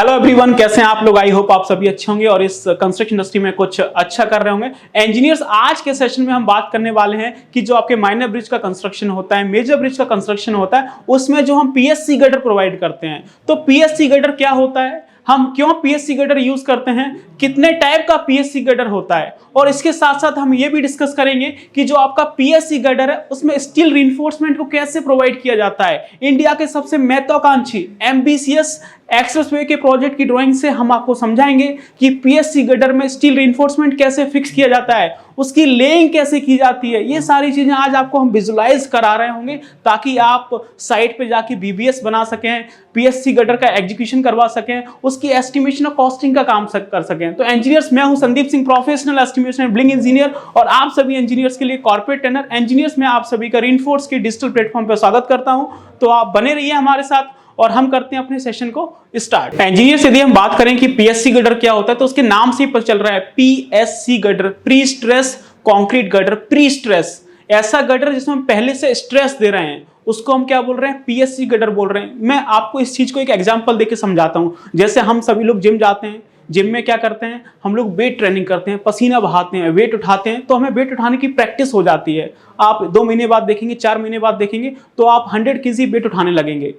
Hello everyone, कैसे हैं आप लोग। आई होप आप सभी अच्छे होंगे और इस कंस्ट्रक्शन इंडस्ट्री में कुछ अच्छा कर रहे होंगे। इंजीनियर्स, आज के सेशन में हम बात करने वाले हैं कि जो आपके माइनर ब्रिज का कंस्ट्रक्शन होता है, मेजर ब्रिज का कंस्ट्रक्शन होता है, उसमें जो हम पीएससी गर्डर प्रोवाइड करते हैं। तो पीएससी गर्डर क्या होता है, हम क्यों पीएससी गर्डर यूज करते हैं, कितने टाइप का पीएससी गर्डर होता है, और इसके साथ साथ हम ये भी डिस्कस करेंगे कि जो आपका पीएससी गर्डर है उसमें स्टील रिइंफोर्समेंट को कैसे प्रोवाइड किया जाता है। इंडिया के सबसे महत्वाकांक्षी एम्बिशियस एक्सप्रेसवे के प्रोजेक्ट की ड्राइंग से हम आपको समझाएंगे कि पीएससी गर्डर में स्टील रिइंफोर्समेंट कैसे फिक्स किया जाता है, उसकी लेइंग कैसे की जाती है। ये सारी चीजें आज आपको हम विजुलाइज करा रहे होंगे ताकि आप साइट पे जाके बीबीएस बना सकें, पीएससी गर्डर का एग्जीक्यूशन करवा सकें, उसकी एस्टिमेशन और कॉस्टिंग का काम कर सकें। तो इंजीनियर्स, मैं हूं Sandeep Singh, professional estimation building engineer, और आप सभी इंजीनियर्स के लिए कॉर्पोरेट ट्रेनर। इंजीनियर्स, मैं आप सभी का रेनफोर्स के डिजिटल प्लेटफॉर्म पर स्वागत करता हूं। तो आप बने रहिए हमारे साथ और हम करते हैं अपने सेशन को स्टार्ट। इंजीनियर्स, यदि हम बात करें कि पीएससी गर्डर क्या होता है तो उसके नाम से ही पता चल रहा है, PSC girder, pre stress concrete girder. Pre stress, ऐसा गर्डर जिसमें हम पहले से स्ट्रेस दे रहे हैं, उसको हम क्या बोल रहे हैं, पीएससी गर्डर बोल रहे हैं। मैं आपको इस चीज को एक एग्जांपल देके समझाता हूं। जैसे हम सभी लोग जिम जाते हैं, जिम में क्या करते हैं, हम लोग वेट ट्रेनिंग करते हैं, पसीना बहाते हैं, वेट उठाते हैं, तो हमें वेट उठाने की प्रैक्टिस हो जाती है। आप 2 महीने बाद देखेंगे, 4 महीने बाद देखेंगे तो आप 100 केजी वेट उठाने लगेंगे।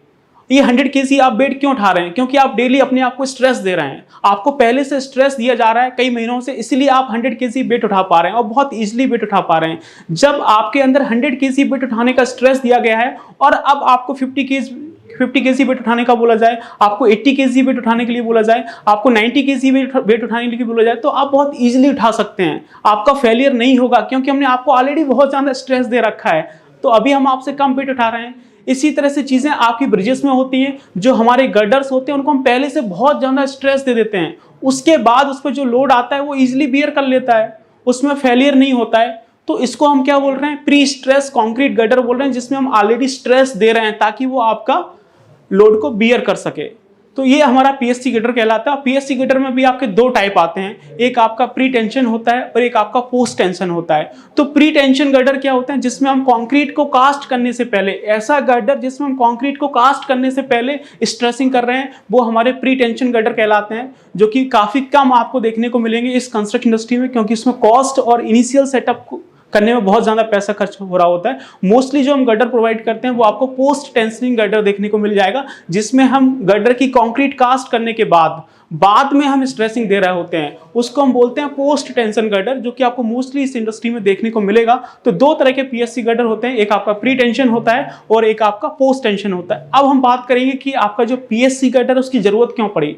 ये 100 केजी आप वेट क्यों उठा रहे हैं? क्योंकि आप डेली अपने आप को स्ट्रेस दे रहे हैं, आपको पहले से स्ट्रेस दिया जा रहा है कई महीनों से, इसलिए आप 100 केजी वेट उठा पा रहे हैं और बहुत इजीली वेट उठा पा रहे हैं। जब आपके अंदर 100 केजी वेट उठाने का स्ट्रेस दिया गया है और अब आपको 50 केजी वेट उठाने का बोला जाए, आपको 80 केजी वेट उठाने के लिए बोला जाए, आपको 90 केजी वेट उठाने के लिए बोला जाए, तो आप बहुत इजीली उठा सकते हैं। आपका फेलियर नहीं होगा क्योंकि हमने आपको ऑलरेडी बहुत ज्यादा स्ट्रेस दे रखा है। तो अभी हम आपसे कम वेट उठा रहे हैं। इसी तरह से चीजें आपकी ब्रिजेस में होती हैं। जो हमारे गर्डर्स होते हैं उनको हम पहले से बहुत ज्यादा स्ट्रेस दे देते हैं, उसके बाद उस पर जो लोड आता है वो इजीली बियर कर लेता है, उसमें फेलियर नहीं होता है। तो इसको हम क्या बोल रहे हैं, प्री स्ट्रेस कंक्रीट गर्डर बोल रहे हैं, जिसमें हम ऑलरेडी स्ट्रेस दे रहे हैं ताकि वो आपका लोड को बियर कर सके। तो ये हमारा पीएससी गर्डर कहलाता है। पीएससी गर्डर में भी आपके 2 टाइप आते हैं, एक आपका प्री टेंशन होता है और एक आपका पोस्ट टेंशन होता है। तो प्री टेंशन गर्डर क्या होता है, जिसमें हम कंक्रीट को कास्ट करने से पहले, ऐसा गर्डर जिसमें हम कंक्रीट को कास्ट करने से पहले स्ट्रेसिंग कर रहे हैं, वो हमारे प्री टेंशन गर्डर कहलाते हैं, जो कि काफी कम आपको देखने को मिलेंगे इस कंस्ट्रक्शन इंडस्ट्री में, क्योंकि इसमें कॉस्ट और इनिशियल सेटअप करने में बहुत ज्यादा पैसा खर्च हो रहा होता है। मोस्टली जो हम गर्डर प्रोवाइड करते हैं वो आपको पोस्ट टेंशनिंग गर्डर देखने को मिल जाएगा, जिसमें हम गर्डर की कंक्रीट कास्ट करने के बाद में हम स्ट्रेसिंग दे रहे होते हैं, उसको हम बोलते हैं पोस्ट टेंशन गर्डर, जो कि आपको मोस्टली इस इंडस्ट्री में देखने को मिलेगा। तो 2 तरह के पीएससी गर्डर होते हैं, एक आपका प्री टेंशन होता है और एक आपका पोस्ट टेंशन होता है। अब हम बात करेंगे कि आपका जो पीएससी गर्डर उसकी जरूरत क्यों पड़ी।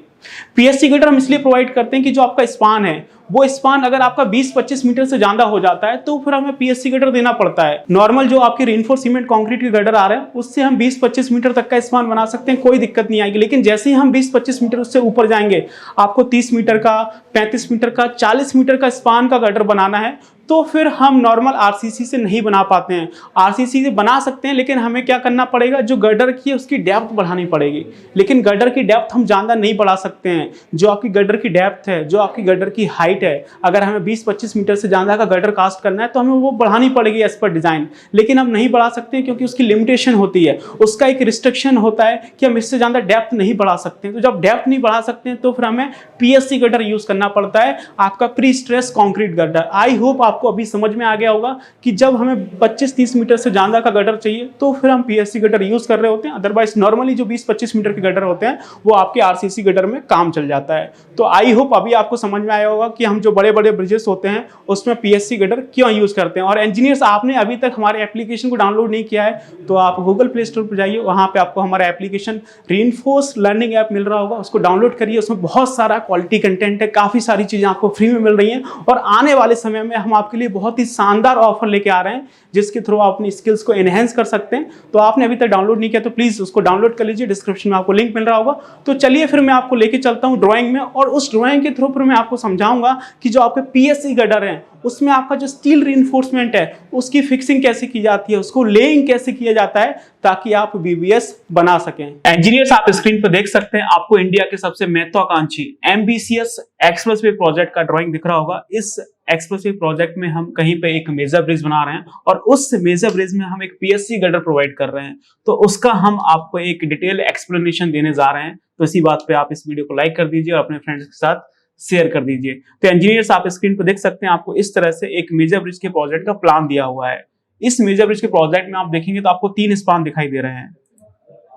पीएससी गर्डर हम इसलिए प्रोवाइड करते हैं कि जो आपका स्पान है, वो स्पान अगर आपका 20-25 मीटर से ज्यादा हो जाता है तो फिर हमें पीएससी गर्डर देना पड़ता है। नॉर्मल जो आपके रेनफोर्स सीमेंट कंक्रीट के गर्डर आ रहे हैं उससे हम 20-25 मीटर तक का स्पान बना सकते हैं, कोई दिक्कत नहीं आएगी। लेकिन जैसे ही हम 20-25 मीटर उससे ऊपर जाएंगे, आपको 30 मीटर का, 35 मीटर का, 40 मीटर का स्पान का गर्डर बनाना है, तो फिर हम नॉर्मल आरसीसी से नहीं बना पाते हैं। आरसीसी से बना सकते हैं, लेकिन हमें क्या करना पड़ेगा, जो गर्डर की है उसकी डेप्थ बढ़ानी पड़ेगी। लेकिन गर्डर की डेप्थ हम ज़्यादा नहीं बढ़ा सकते हैं। जो आपकी गर्डर की डेप्थ है, जो आपकी गर्डर की हाइट है, अगर हमें 20-25 मीटर से ज़्यादा का गर्डर कास्ट करना है तो हमें वो बढ़ानी पड़ेगी एज पर डिज़ाइन। लेकिन हम नहीं बढ़ा सकते हैं क्योंकि उसकी लिमिटेशन होती है, उसका एक रिस्ट्रिक्शन होता है कि हम इससे ज़्यादा डेप्थ नहीं बढ़ा सकते हैं। तो जब डेप्थ नहीं बढ़ा सकते हैं तो फिर हमें पीएससी गर्डर यूज़ करना पड़ता है, आपका pre stress concrete girder. I hope आपको अभी समझ में आ गया होगा कि जब हमें 25-30 मीटर से ज्यादा का गर्डर चाहिए तो फिर हम पीएससी गर्डर यूज कर रहे होते हैं। अदरवाइज नॉर्मली जो 20-25 मीटर के गर्डर होते हैं वो आपके आरसीसी गर्डर में काम चल जाता है। तो आई होप अभी आपको समझ में आया होगा कि हम जो बड़े बड़े ब्रिजेस होते हैं उसमें पीएससी गर्डर क्यों यूज करते हैं। और इंजीनियर्स, आपने अभी तक हमारे एप्लीकेशन को डाउनलोड नहीं किया है तो आप गूगल प्ले स्टोर पर जाइए, वहां पे आपको हमारा एप्लीकेशन रेनफोर्स लर्निंग ऐप मिल रहा होगा, उसको डाउनलोड करिए। उसमें बहुत सारा क्वालिटी कंटेंट है, काफी सारी चीजें आपको फ्री में मिल रही हैं, और आने वाले समय में हम आपके लिए बहुत ही शानदार ऑफर लेके आ रहे हैं जिसके थ्रू आप अपनी स्किल्स को एनहेंस कर सकते हैं। तो आपने अभी तक डाउनलोड नहीं किया तो प्लीज उसको डाउनलोड कर लीजिए, डिस्क्रिप्शन में आपको लिंक मिल रहा होगा। तो चलिए फिर मैं आपको लेके चलता हूं ड्राइंग में, और उस ड्राइंग के थ्रू फिर मैं आपको समझाऊंगा कि जो आपके पीएससी गर्डर हैं उसमें आपका जो स्टील रिइंफोर्समेंट है उसकी फिक्सिंग कैसे की जाती है, उसको लेइंग कैसे किया जाता है ताकि आप बीबीएस बना सकें। इंजीनियर्स, आप स्क्रीन पर देख सकते हैं, आपको इंडिया के सबसे महत्वाकांक्षी एम्बिशियस एक्सप्रेसवे प्रोजेक्ट का ड्राइंग दिख रहा होगा। इस एक्सप्रेसवे प्रोजेक्ट में हम कहीं पे एक मेजर ब्रिज बना रहे हैं और उस मेजर ब्रिज में हम एक पीएससी गर्डर प्रोवाइड कर रहे हैं। तो उसका हम आपको एक डिटेल एक्सप्लेनेशन देने जा रहे हैं तो इसी बात पे आप इस वीडियो को लाइक कर दीजिए और अपने फ्रेंड्स के साथ शेयर कर दीजिए। तो इंजीनियर्स आप स्क्रीन पर देख सकते हैं, आपको इस तरह से एक मेजर ब्रिज के प्रोजेक्ट का प्लान दिया हुआ है। इस मेजर ब्रिज के प्रोजेक्ट में आप देखेंगे तो आपको 3 स्पान दिखाई दे रहे हैं।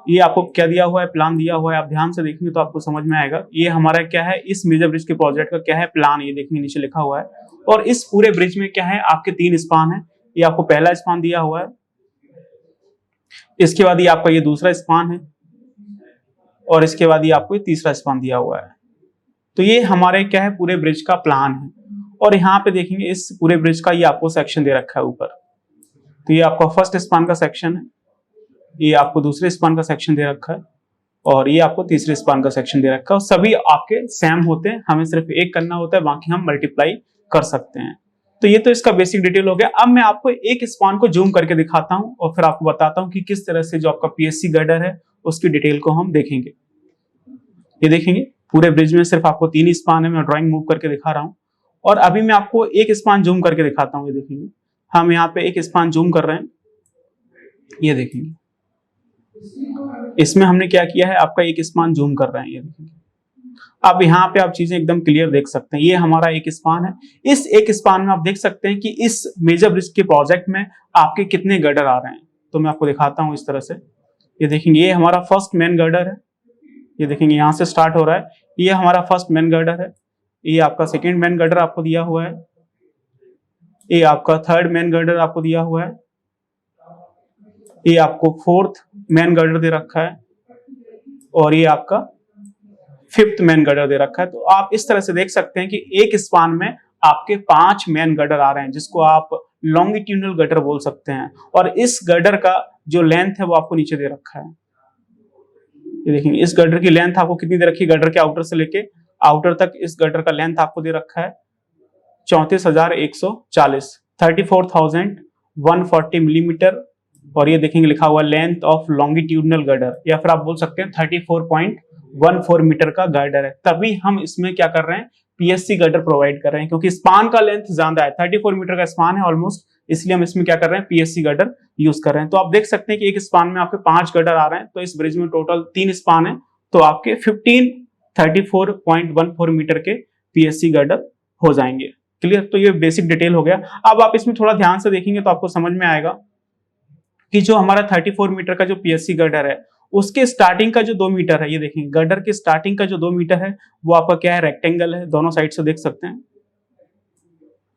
ये आपको क्या दिया हुआ है, प्लान दिया हुआ है। आप ध्यान से देखेंगे तो आपको समझ में आएगा ये हमारा क्या है, इस मेजर ब्रिज के प्रोजेक्ट का क्या है प्लान, ये देखेंगे नीचे लिखा हुआ है। और इस पूरे ब्रिज में क्या है, आपके 3 स्पान है। ये आपको पहला स्पान दिया हुआ है, इसके बाद ये आपका ये दूसरा स्पान है, और इसके बाद ये आपको तीसरा स्पान दिया हुआ है। तो ये हमारे क्या है, पूरे ब्रिज का प्लान है। और यहाँ पे देखेंगे इस पूरे ब्रिज का ये आपको सेक्शन दे रखा है ऊपर। तो ये आपका फर्स्ट स्पान का सेक्शन है, ये आपको दूसरे स्पान का सेक्शन दे रखा है, और ये आपको तीसरे स्पान का सेक्शन दे रखा है। और सभी आपके सेम होते हैं, हमें सिर्फ एक करना होता है, बाकी हम मल्टीप्लाई कर सकते हैं। तो ये तो इसका बेसिक डिटेल हो गया। अब मैं आपको एक स्पान को जूम करके दिखाता हूं और फिर आपको बताता हूं कि किस तरह से जो आपका पीएससी गर्डर है उसकी डिटेल को हम देखेंगे। ये देखेंगे पूरे ब्रिज में सिर्फ आपको 3 स्पान है, मैं ड्राइंग मूव करके दिखा रहा हूं। और अभी मैं आपको एक स्पान जूम करके दिखाता हूं। ये देखेंगे हम यहाँ पे एक स्पान जूम कर रहे हैं, ये देखेंगे इसमें हमने क्या किया है, आपका एक स्पान जूम कर रहे हैं। ये देखेंगे अब यहाँ पे आप चीजें एकदम क्लियर देख सकते हैं। ये हमारा एक स्पान है, इस एक स्पान में आप देख सकते हैं कि इस मेजर ब्रिज के प्रोजेक्ट में आपके कितने गर्डर आ रहे हैं। तो मैं आपको दिखाता हूं इस तरह से। ये देखेंगे ये हमारा फर्स्ट मेन गर्डर है, ये देखेंगे यहाँ से स्टार्ट हो रहा है, ये हमारा फर्स्ट मेन गर्डर है। ये आपका सेकेंड मेन गर्डर आपको दिया हुआ है, ये आपका थर्ड मेन गर्डर आपको दिया हुआ है, ये आपको फोर्थ मेन गर्डर दे रखा है, और ये आपका फिफ्थ मेन गर्डर दे रखा है। तो आप इस तरह से देख सकते हैं कि एक स्पान में आपके 5 मेन गर्डर आ रहे हैं, जिसको आप लॉन्गिट्यूडनल गर्डर बोल सकते हैं। और इस गर्डर का जो लेंथ है वो आपको नीचे दे रखा है। ये देखेंगे इस गर्डर की लेंथ आपको कितनी दे रखी है, गर्डर के आउटर से लेके आउटर तक इस गर्डर का लेंथ आपको दे रखा है 34,140, 34,140 मिलीमीटर। और ये देखेंगे लिखा हुआ लेंथ ऑफ लॉन्गिट्यूडनल गर्डर, या फिर आप बोल सकते हैं 34.14 मीटर का गर्डर है। तभी हम इसमें क्या कर रहे हैं, पीएससी गर्डर प्रोवाइड कर रहे हैं, क्योंकि स्पान का लेंथ ज्यादा है, 34 मीटर का स्पान है ऑलमोस्ट, इसलिए हम इसमें क्या कर रहे हैं, पीएससी गर्डर यूज कर रहे हैं। तो आप देख सकते हैं कि एक स्पान में आपके 5 गर्डर आ रहे हैं। तो इस ब्रिज में टोटल 3 स्पान है, तो आपके 15 34.14 मीटर के पीएससी गर्डर हो जाएंगे। क्लियर? तो ये बेसिक डिटेल हो गया। अब आप इसमें थोड़ा ध्यान से देखेंगे तो आपको समझ में आएगा कि जो हमारा 34 मीटर का जो पीएससी गर्डर है, उसके स्टार्टिंग का जो 2 मीटर है, ये देखेंगे गर्डर के स्टार्टिंग का जो 2 मीटर है वो आपका क्या है, रेक्टेंगल है। दोनों साइड से देख सकते हैं,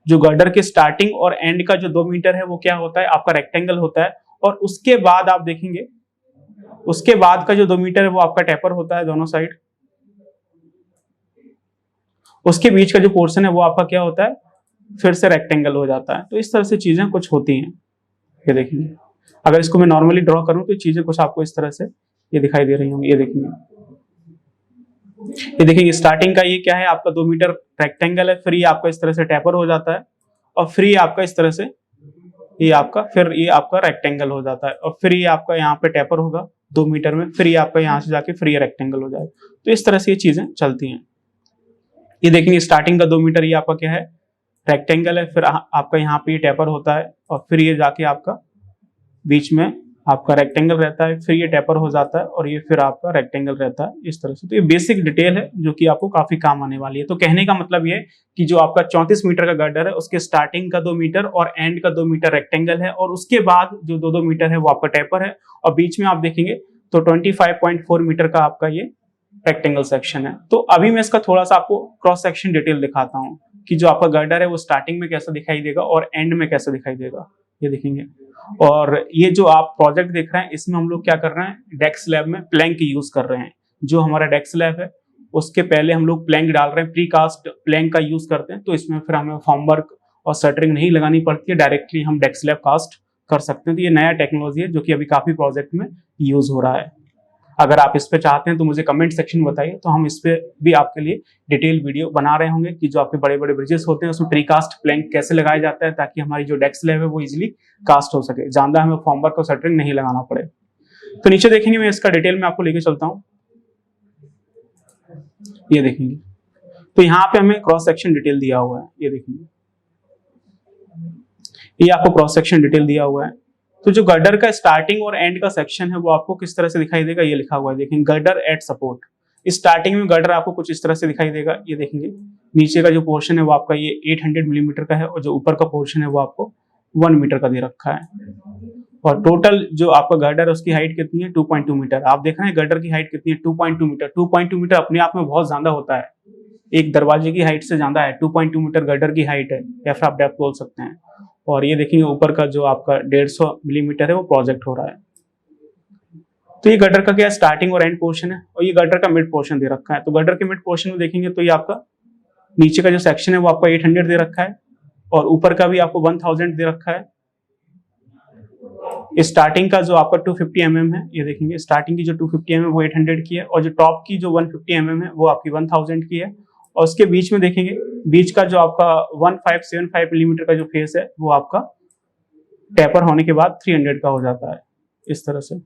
जो गर्डर के स्टार्टिंग और एंड का जो 2 मीटर है वो क्या होता है, आपका रेक्टेंगल होता है। और उसके बाद आप देखेंगे उसके बाद का जो 2 मीटर है वो आपका टेपर होता है दोनों साइड। उसके बीच का जो पोर्शन है वो आपका क्या होता है, फिर से रेक्टेंगल हो जाता है। तो इस तरह से चीजें कुछ होती हैं। ये देखेंगे अगर इसको मैं नॉर्मली ड्रॉ करूं तो चीजें कुछ आपको इस तरह से ये दिखाई दे रही होंगी। ये देखेंगे स्टार्टिंग का ये क्या है, आपका 2 मीटर रेक्टेंगल है, फिर ये आपका इस तरह से टेपर हो जाता है, और फिर ये आपका इस तरह से ये आपका फिर ये आपका रेक्टेंगल हो जाता है, और फिर ये आपका यहाँ पे टेपर होगा 2 मीटर में, फिर ये आपका यहाँ से जाके फिर ये रेक्टेंगल हो जाएगा। तो इस तरह से ये चीजें चलती हैं। ये देखेंगे स्टार्टिंग का 2 मीटर ये आपका क्या है, रेक्टेंगल है, फिर आपका यहाँ पे ये टेपर होता है, और फिर ये जाके आपका बीच में आपका रेक्टेंगल रहता है, फिर ये टेपर हो जाता है, और ये फिर आपका रेक्टेंगल रहता है इस तरह से। तो ये बेसिक डिटेल है जो कि आपको काफी काम आने वाली है। तो कहने का मतलब ये कि जो आपका 34 मीटर का गर्डर है उसके स्टार्टिंग का 2 मीटर और एंड का 2 मीटर रेक्टेंगल है, और उसके बाद जो 2-2 मीटर है वो आपका टेपर है, और बीच में आप देखेंगे तो 25.4 मीटर का आपका ये रेक्टेंगल सेक्शन है। तो अभी मैं इसका थोड़ा सा आपको क्रॉस सेक्शन डिटेल दिखाता हूँ कि जो आपका गर्डर है वो स्टार्टिंग में कैसा दिखाई देगा और एंड में कैसा दिखाई देगा। ये देखेंगे, और ये जो आप प्रोजेक्ट देख रहे हैं इसमें हम लोग क्या कर रहे हैं, डेक स्लैब में प्लैंक यूज कर रहे हैं। जो हमारा डेक स्लैब है उसके पहले हम लोग प्लैंक डाल रहे हैं, प्री कास्ट प्लैंक का यूज करते हैं। तो इसमें फिर हमें फॉर्मवर्क और शटरिंग नहीं लगानी पड़ती है, डायरेक्टली हम डेक स्लैब कास्ट कर सकते हैं। तो ये नया टेक्नोलॉजी है जो कि अभी काफी प्रोजेक्ट में यूज हो रहा है। अगर आप इस पे चाहते हैं तो मुझे कमेंट सेक्शन में बताइए, तो हम इस पे भी आपके लिए डिटेल वीडियो बना रहे होंगे कि जो आपके बड़े बड़े ब्रिजेस होते हैं उसमें प्रीकास्ट प्लैंक कैसे लगाया जाता है, ताकि हमारी जो डेक स्लैब है वो इजीली कास्ट हो सके, ज्यादा हमें फॉर्मवर्क और शटरिंग नहीं लगाना पड़े। तो नीचे देखेंगे, मैं इसका डिटेल में आपको लेके चलता हूँ। ये देखेंगे तो यहाँ पे हमें क्रॉस सेक्शन डिटेल दिया हुआ है। ये देखेंगे, ये आपको क्रॉस सेक्शन डिटेल दिया हुआ है। तो जो गर्डर का स्टार्टिंग और एंड का सेक्शन है वो आपको किस तरह से दिखाई देगा, ये लिखा हुआ है। देखेंगे गर्डर एट सपोर्ट, स्टार्टिंग में गर्डर आपको कुछ इस तरह से दिखाई देगा, ये देखेंगे नीचे का जो पोर्शन है वो आपका ये 800 मिलीमीटर का है और जो ऊपर का पोर्शन है वो आपको 1 मीटर का दे रखा है। और टोटल जो आपका गर्डर है उसकी हाइट कितनी है 2.2 मीटर। आप देख रहे हैं गर्डर की हाइट कितनी है 2.2 मीटर। 2.2 मीटर अपने आप में बहुत ज्यादा होता है, एक दरवाजे की हाइट से ज्यादा है। 2.2 मीटर गर्डर की हाइट है या फिर आप डेप्थ बोल सकते हैं। और ये देखेंगे ऊपर का जो आपका 150 मिलीमीटर है वो प्रोजेक्ट हो रहा है। तो ये गर्डर का क्या स्टार्टिंग और एंड पोर्शन है और ये गर्डर का मिड पोर्शन दे रखा है। तो गर्डर के मिड पोर्शन में देखेंगे तो ये आपका नीचे का जो सेक्शन है वो आपका 800 दे रखा है और ऊपर का भी आपको 1000 दे रखा है। स्टार्टिंग का जो आपका 250 mm है, ये देखेंगे स्टार्टिंग की जो 250 mm वो 800 की है और जो टॉप की जो 150 mm है वो आपकी 1000 की है। और उसके बीच में देखेंगे बीच का जो आपका 1575 मिलीमीटर का जो फेस है वो आपका टेपर होने के बाद 300 का हो जाता है इस तरह से।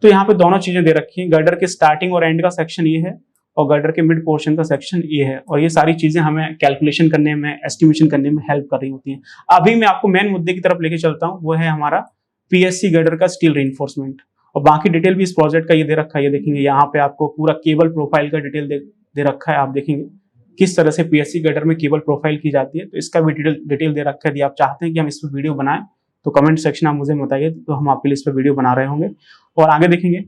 तो यहाँ पे दोनों चीजें दे रखी हैं, गर्डर के स्टार्टिंग और एंड का सेक्शन ये है और गर्डर के मिड पोर्शन का सेक्शन ये है। और ये सारी चीजें हमें कैलकुलेशन करने में, एस्टिमेशन करने में हेल्प कर रही होती हैं। अभी मैं आपको मेन मुद्दे की तरफ लेके चलता हूँ, वो है हमारा पीएससी गर्डर का स्टील रीइंफोर्समेंट। और बाकी डिटेल भी इस प्रोजेक्ट का ये दे रखा है, ये देखेंगे यहाँ पे आपको पूरा केबल प्रोफाइल का डिटेल दे रखा है। आप देखेंगे किस तरह से पीएससी गर्डर में केबल प्रोफाइल की जाती है, तो इसका भी डिटेल दे रखा है। यदि आप चाहते हैं कि हम इस पर वीडियो बनाएं तो कमेंट सेक्शन आप मुझे बताइए, तो हम आपके लिए इस पर वीडियो बना रहे होंगे। और आगे देखेंगे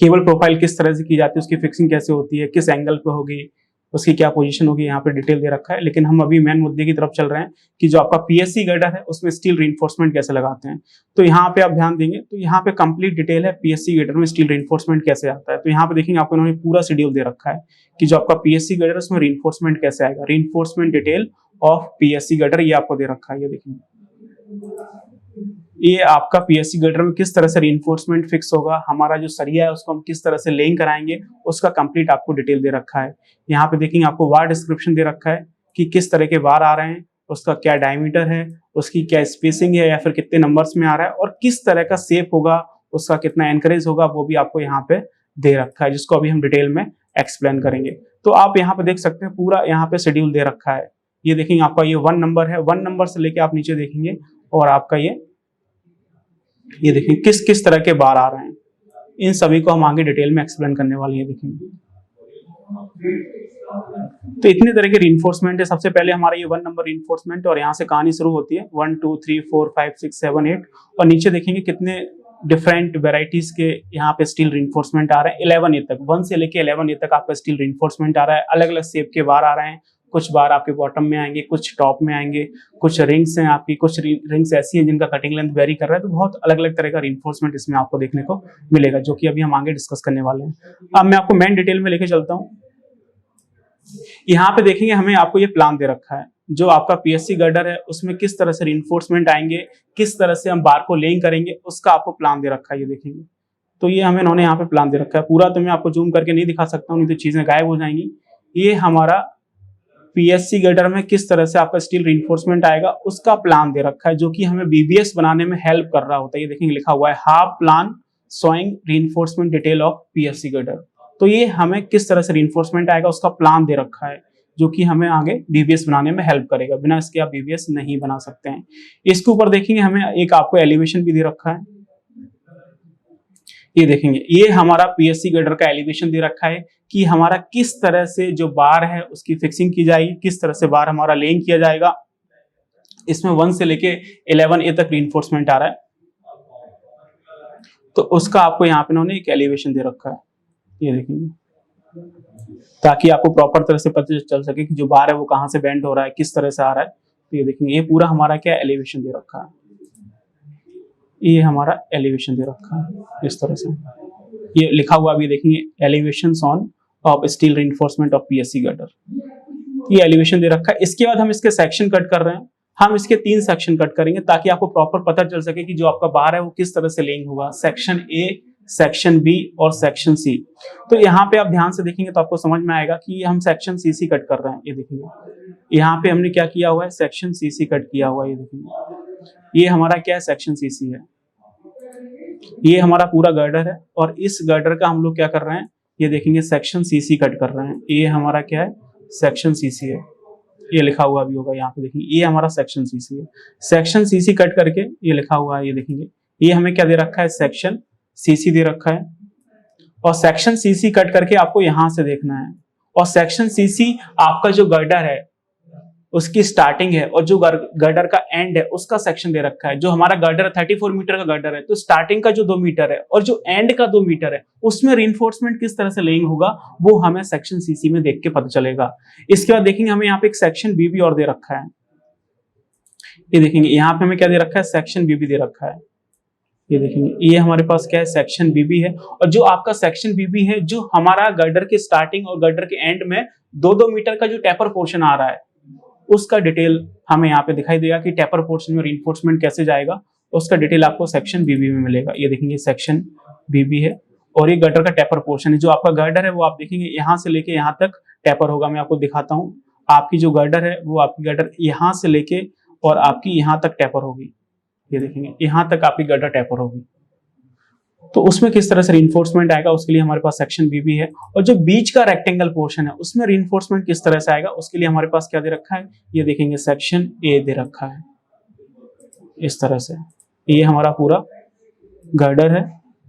केबल प्रोफाइल किस तरह से की जाती है, उसकी फिक्सिंग कैसे होती है, किस एंगल पे होगी, उसकी क्या पोजीशन होगी, यहाँ पे डिटेल दे रखा है। लेकिन हम अभी मेन मुद्दे की तरफ चल रहे हैं कि जो आपका पीएससी गर्डर है उसमें स्टील रीइंफोर्समेंट कैसे लगाते हैं। तो यहाँ पे आप ध्यान देंगे तो यहाँ पे कंप्लीट डिटेल है पीएससी गर्डर में स्टील रीइंफोर्समेंट कैसे आता है। तो यहाँ पे देखेंगे आपको उन्होंने पूरा शेड्यूल दे रखा है कि जो आपका पीएससी गर्डर उसमें रीइंफोर्समेंट कैसे आएगा। Reinforcement detail of PSC girder ये आपको दे रखा है, ये देखेंगे ये आपका पीएससी गर्डर में किस तरह से रीइंफोर्समेंट फिक्स होगा, हमारा जो सरिया है उसको हम किस तरह से लेइंग कराएंगे, उसका कंप्लीट आपको डिटेल दे रखा है। यहाँ पे देखेंगे आपको वार डिस्क्रिप्शन दे रखा है कि किस तरह के वार आ रहे हैं, उसका क्या डायमीटर है, उसकी क्या स्पेसिंग है या फिर कितने नंबर्स में आ रहा है और किस तरह का शेप होगा, उसका कितना एनकरेज होगा, वो भी आपको यहाँ पे दे रखा है, जिसको अभी हम डिटेल में एक्सप्लेन करेंगे। तो आप यहाँ पे देख सकते हैं पूरा यहाँ पे शेड्यूल दे रखा है। ये देखेंगे आपका ये 1 नंबर है, 1 नंबर से लेके आप नीचे देखेंगे और आपका ये देखेंगे किस किस तरह के बार आ रहे हैं, इन सभी को हम आगे डिटेल में एक्सप्लेन करने वाले हैं। देखेंगे तो इतने तरह के रीइंफोर्समेंट है। सबसे पहले हमारा ये 1 नंबर रीइंफोर्समेंट और यहाँ से कहानी शुरू होती है 1 2 3 4 5 6 7 8 और नीचे देखेंगे कितने डिफरेंट वेराइटीज के यहाँ पे स्टील रीइंफोर्समेंट आ रहे हैं। 11A तक, 1 से लेके 11A तक आपका स्टील रीइंफोर्समेंट आ रहा है। अलग अलग शेप के बार आ रहे हैं, कुछ बार आपके बॉटम में आएंगे, कुछ टॉप में आएंगे, कुछ रिंग्स हैं आपकी, कुछ रिंग्स ऐसी हैं जिनका कटिंग लेंथ वेरी कर रहा है। तो बहुत अलग अलग तरह का रीइंफोर्समेंट इसमें आपको देखने को मिलेगा, जो कि अभी हम आगे डिस्कस करने वाले हैं। अब मैं आपको मेन डिटेल में लेके चलता हूँ। यहाँ पे देखेंगे हमें आपको ये प्लान दे रखा है, जो आपका पीएससी गर्डर है उसमें किस तरह से रीइंफोर्समेंट आएंगे, किस तरह से हम बार को लेइंग करेंगे, उसका आपको प्लान दे रखा है। ये देखेंगे तो ये हमें इन्होंने यहाँ पे प्लान दे रखा है। पूरा तो मैं आपको जूम करके नहीं दिखा सकता हूँ, नहीं तो चीजें गायब हो जाएंगी। ये हमारा पीएससी गर्डर में किस तरह से आपका स्टील रीइंफोर्समेंट आएगा उसका प्लान दे रखा है, जो कि हमें बीबीएस बनाने में हेल्प कर रहा होता है। ये देखेंगे लिखा हुआ है half plan showing reinforcement detail of PSC girder. तो ये हमें किस तरह से रीइंफोर्समेंट आएगा उसका प्लान दे रखा है, जो कि हमें आगे बीबीएस बनाने में हेल्प करेगा। बिना इसके आप बीबीएस नहीं बना सकते हैं। इसके ऊपर देखेंगे हमें एक आपको एलिवेशन भी दे रखा है। ये देखेंगे ये हमारा पीएससी गर्डर का एलिवेशन दे रखा है कि हमारा किस तरह से जो बार है उसकी फिक्सिंग की जाएगी, किस तरह से बार हमारा लेइंग किया जाएगा। इसमें 1 से लेके 11A तक रीइंफोर्समेंट आ रहा है, तो उसका आपको यहाँ पे इन्होंने एक एलिवेशन दे रखा है। ये देखेंगे ताकि आपको प्रॉपर तरह से पता चल सके कि जो बार है वो कहाँ से बेंड हो रहा है, किस तरह से आ रहा है। तो ये देखेंगे ये पूरा हमारा क्या एलिवेशन दे रखा है, ये हमारा एलिवेशन दे रखा है इस तरह से। ये लिखा हुआ भी देखेंगे elevations on off steel reinforcement of PSC girder, ये एलिवेशन दे रखा है। इसके बाद हम इसके सेक्शन कट कर रहे हैं। हम इसके 3 सेक्शन कट करेंगे ताकि आपको प्रॉपर पता चल सके कि जो आपका बार है वो किस तरह से लेइंग होगा। सेक्शन ए, सेक्शन बी और सेक्शन सी। तो यहाँ पे आप ध्यान से देखेंगे तो आपको समझ में आएगा कि हम सेक्शन सी कट कर रहे हैं। ये देखेंगे यहाँ पे हमने क्या किया हुआ है, सेक्शन सी कट किया हुआ है। ये देखेंगे ये हमारा क्या है, सेक्शन सी है। ये हमारा पूरा गर्डर है और इस गर्डर का हम लोग क्या कर रहे हैं, ये देखेंगे सेक्शन सी कट कर रहे हैं। ये हमारा क्या है, सेक्शन सी है। ये लिखा हुआ भी होगा यहाँ पे, देखेंगे ये हमारा सेक्शन सी है। सेक्शन सी कट करके ये लिखा हुआ है, ये देखेंगे ये हमें क्या दे रखा है, सेक्शन सी दे रखा है। और सेक्शन सीसी कट करके आपको यहां से देखना है। और सेक्शन सीसी आपका जो गर्डर है उसकी स्टार्टिंग है और जो गर्डर का एंड है उसका सेक्शन दे रखा है। जो हमारा गर्डर 34 मीटर का गर्डर है तो स्टार्टिंग का जो 2 मीटर है और जो एंड का 2 मीटर है उसमें रीइंफोर्समेंट किस तरह से लेइंग होगा वो हमें सेक्शन सीसी में देख के पता चलेगा। इसके बाद देखेंगे हमें यहाँ पे एक सेक्शन बी भी और दे रखा है। ये देखेंगे यहाँ पे हमें क्या दे रखा है, सेक्शन बी भी दे रखा है। ये देखेंगे ये हमारे पास क्या है, सेक्शन बीबी है। और जो आपका सेक्शन बीबी है जो हमारा गर्डर के स्टार्टिंग और गर्डर के एंड में 2-2 मीटर का जो टेपर पोर्शन आ रहा है उसका डिटेल हमें यहाँ पे दिखाई देगा कि टेपर पोर्शन में रीइंफोर्समेंट कैसे जाएगा, उसका डिटेल आपको सेक्शन बीबी में मिलेगा। ये देखेंगे सेक्शन बीबी है और ये गर्डर का टेपर पोर्शन है। जो आपका गर्डर है वो आप देखेंगे यहाँ से लेके यहाँ तक टेपर होगा। मैं आपको दिखाता हूँ, आपकी जो गर्डर है वो आपकी गर्डर यहाँ से लेके और आपकी यहाँ तक टेपर होगी। ये देखेंगे यहाँ तक आपकी गर्डर टेपर होगी। तो उसमें किस तरह से रीइंफोर्समेंट आएगा उसके लिए हमारे पास सेक्शन बी भी है। और जो बीच का रेक्टेंगल पोर्शन है उसमें रीइंफोर्समेंट किस तरह से आएगा उसके लिए हमारे पास क्या दे रखा है, ये देखेंगे सेक्शन ए दे रखा है। इस तरह से ये हमारा पूरा गर्डर है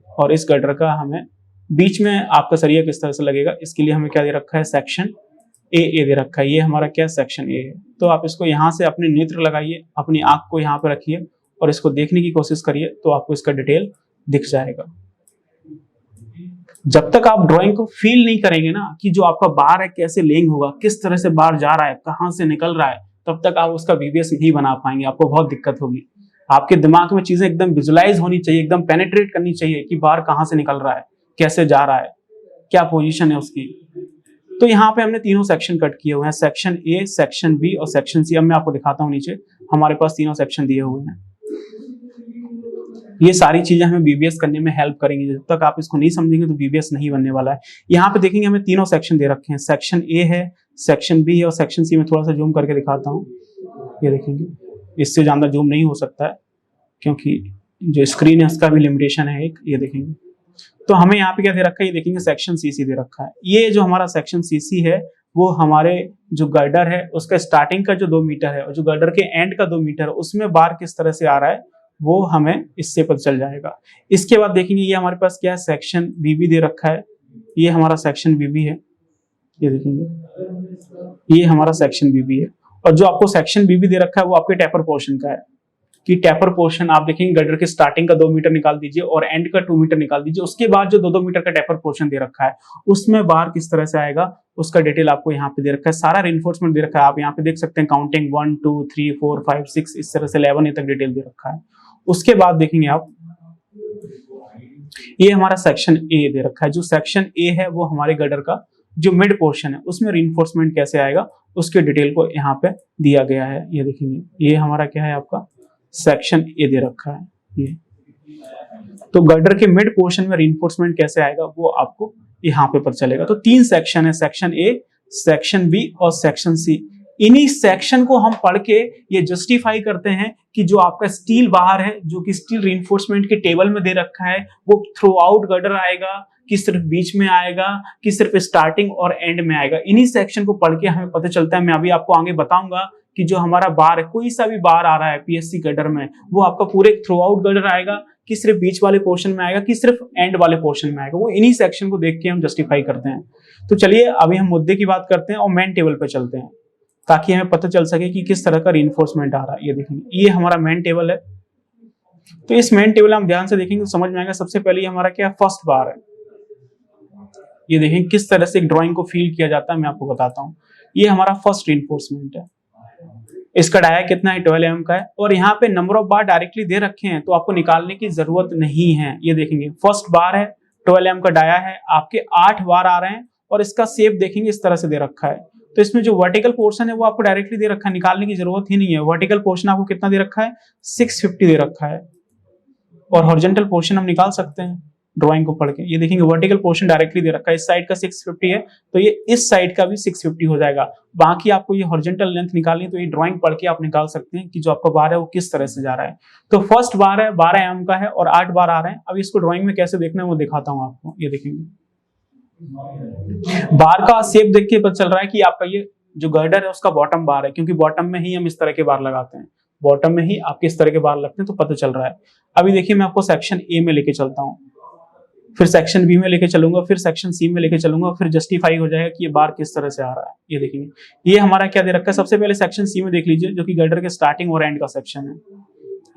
और इस गर्डर का हमें बीच में आपका सरिया किस तरह से लगेगा इसके लिए हमें क्या दे रखा है, सेक्शन ए दे रखा है। ये हमारा क्या सेक्शन ए है। तो आप इसको यहाँ से अपने नेत्र लगाइए, अपनी आंख को यहाँ पे रखिए और इसको देखने की कोशिश करिए तो आपको इसका डिटेल दिख जाएगा। जब तक आप ड्राइंग को फील नहीं करेंगे ना कि जो आपका बार है कैसे लेंग होगा, किस तरह से बार जा रहा है, कहां से निकल रहा है, तब तक आप उसका वीवीएस नहीं बना पाएंगे। आपको बहुत दिक्कत होगी। आपके दिमाग में चीजें एकदम विजुलाइज होनी चाहिए, एकदम पेनिट्रेट करनी चाहिए कि बार कहां से निकल रहा है, कैसे जा रहा है, क्या पोजीशन है उसकी। तो यहाँ पे हमने तीनों सेक्शन कट किए हुए हैं, सेक्शन ए, सेक्शन बी और सेक्शन सी। अब मैं आपको दिखाता हूँ नीचे हमारे पास तीनों सेक्शन दिए हुए हैं। ये सारी चीजें हमें बीबीएस करने में हेल्प करेंगी। जब तक आप इसको नहीं समझेंगे तो बीबीएस नहीं बनने वाला है। यहाँ पे देखेंगे हमें तीनों सेक्शन दे रखे हैं, सेक्शन ए है, सेक्शन बी है और सेक्शन सी। में थोड़ा सा जूम करके दिखाता हूँ। ये देखेंगे, इससे ज्यादा जूम नहीं हो सकता है क्योंकि जो स्क्रीन है उसका भी लिमिटेशन है एक। ये देखेंगे तो हमें यहाँ पे क्या दे रखा है, ये देखेंगे सेक्शन सीसी दे रखा है। ये जो हमारा सेक्शन सीसी है वो हमारे जो गर्डर है उसका स्टार्टिंग का जो 2 मीटर है और जो गर्डर के एंड का 2 मीटर है उसमें बार किस तरह से आ रहा है वो हमें इससे पता चल जाएगा। इसके बाद देखेंगे ये हमारे पास क्या है, सेक्शन बीबी दे रखा है। ये हमारा सेक्शन बीबी है। ये देखेंगे ये हमारा सेक्शन बीबी है। और जो आपको सेक्शन बीबी दे रखा है वो आपके टेपर पोर्शन का है कि टेपर पोर्शन आप देखेंगे गर्डर के स्टार्टिंग का 2 मीटर निकाल दीजिए और एंड का 2 मीटर निकाल दीजिए। उसके बाद जो 2-2 मीटर का टेपर पोर्शन दे रखा है उसमें बार किस तरह से आएगा उसका डिटेल आपको यहाँ पे दे रखा है। सारा रीइंफोर्समेंट दे रखा है। आप यहाँ पे देख सकते हैं काउंटिंग 1 2 3 4 5 6 इस तरह से 11 तक डिटेल दे रखा है। उसके बाद देखेंगे आप ये हमारा सेक्शन ए दे रखा है। जो सेक्शन ए है वो हमारे गर्डर का जो मिड पोर्शन है उसमें रीइंफोर्समेंट कैसे आएगा उसके डिटेल को यहाँ पे दिया गया है। ये देखेंगे ये हमारा क्या है, आपका सेक्शन ए दे रखा है। ये तो गर्डर के मिड पोर्शन में रीइंफोर्समेंट कैसे आएगा वो आपको यहाँ पे पता चलेगा। तो 3 सेक्शन है, सेक्शन ए, सेक्शन बी और सेक्शन सी। इन्हीं सेक्शन को हम पढ़ के ये जस्टिफाई करते हैं कि जो आपका स्टील बाहर है जो कि स्टील रीइंफोर्समेंट के टेबल में दे रखा है वो थ्रू आउट गर्डर आएगा कि सिर्फ बीच में आएगा कि सिर्फ स्टार्टिंग और एंड में आएगा। इन्हीं सेक्शन को पढ़ के हमें पता चलता है। मैं अभी आपको आगे बताऊंगा कि जो हमारा बार है, कोई सा भी बार आ रहा है पीएससी गर्डर में, वो आपका पूरे थ्रू आउट गर्डर आएगा कि सिर्फ बीच वाले पोर्शन में आएगा कि सिर्फ एंड वाले पोर्शन में आएगा। वो इन्हीं सेक्शन को देख के हम जस्टिफाई करते हैं। तो चलिए अभी हम मुद्दे की बात करते हैं और मेन टेबल पे चलते हैं ताकि हमें पता चल सके कि किस तरह का रीइंफोर्समेंट आ रहा है। ये देखेंगे ये हमारा मेन टेबल है। तो इस मेन टेबल हम ध्यान से देखेंगे तो समझ में आएगा। सबसे पहले हमारा क्या फर्स्ट बार है। ये देखेंगे किस तरह से एक ड्राइंग को फील किया जाता है, मैं आपको बताता हूँ। ये हमारा फर्स्ट रीइंफोर्समेंट है। इसका डाया कितना है, 12 mm का है और यहाँ पे नंबर ऑफ बार डायरेक्टली दे रखे हैं तो आपको निकालने की जरूरत नहीं है। ये देखेंगे फर्स्ट बार है, 12 mm का डाया है, आपके 8 बार आ रहे हैं और इसका शेप देखेंगे इस तरह से दे रखा है। तो इसमें जो वर्टिकल पोर्शन है वो आपको डायरेक्टली दे रखा है, निकालने की जरूरत ही नहीं है। वर्टिकल पोर्शन आपको कितना दे रखा है, 650 दे रखा है और हॉरिजॉन्टल पोर्शन हम निकाल सकते हैं ड्राइंग को पढ़ के। ये देखेंगे वर्टिकल पोर्शन डायरेक्टली दे रखा है, इस साइड का 650 है तो ये इस साइड का भी 650 हो जाएगा। बाकी आपको ये हॉरिजॉन्टल लेंथ निकालनी है तो ये ड्राइंग पढ़ के आप निकाल सकते हैं कि जो आपका बार है वो किस तरह से जा रहा है। तो फर्स्ट बार है 12 mm का है और 8 बार आ रहे हैं। अब इसको ड्राइंग में कैसे देखना है वो दिखाता हूँ आपको। ये देखेंगे बार का शेप देख के पता चल रहा है कि आपका ये जो गर्डर है उसका बॉटम बार है, क्योंकि बॉटम में ही हम इस तरह के बार लगाते हैं, बॉटम में ही आपके इस तरह के बार लगते हैं तो पता चल रहा है। अभी देखिए मैं आपको सेक्शन ए में लेके चलता हूँ। फिर सेक्शन बी में लेके चलूंगा, फिर सेक्शन सी में लेके चलूंगा, फिर जस्टिफाई हो जाएगा कि ये बार किस तरह से आ रहा है। ये देखेंगे ये हमारा क्या दे रखा है। सबसे पहले सेक्शन सी में देख लीजिए, जो कि गर्डर के स्टार्टिंग और एंड का सेक्शन है।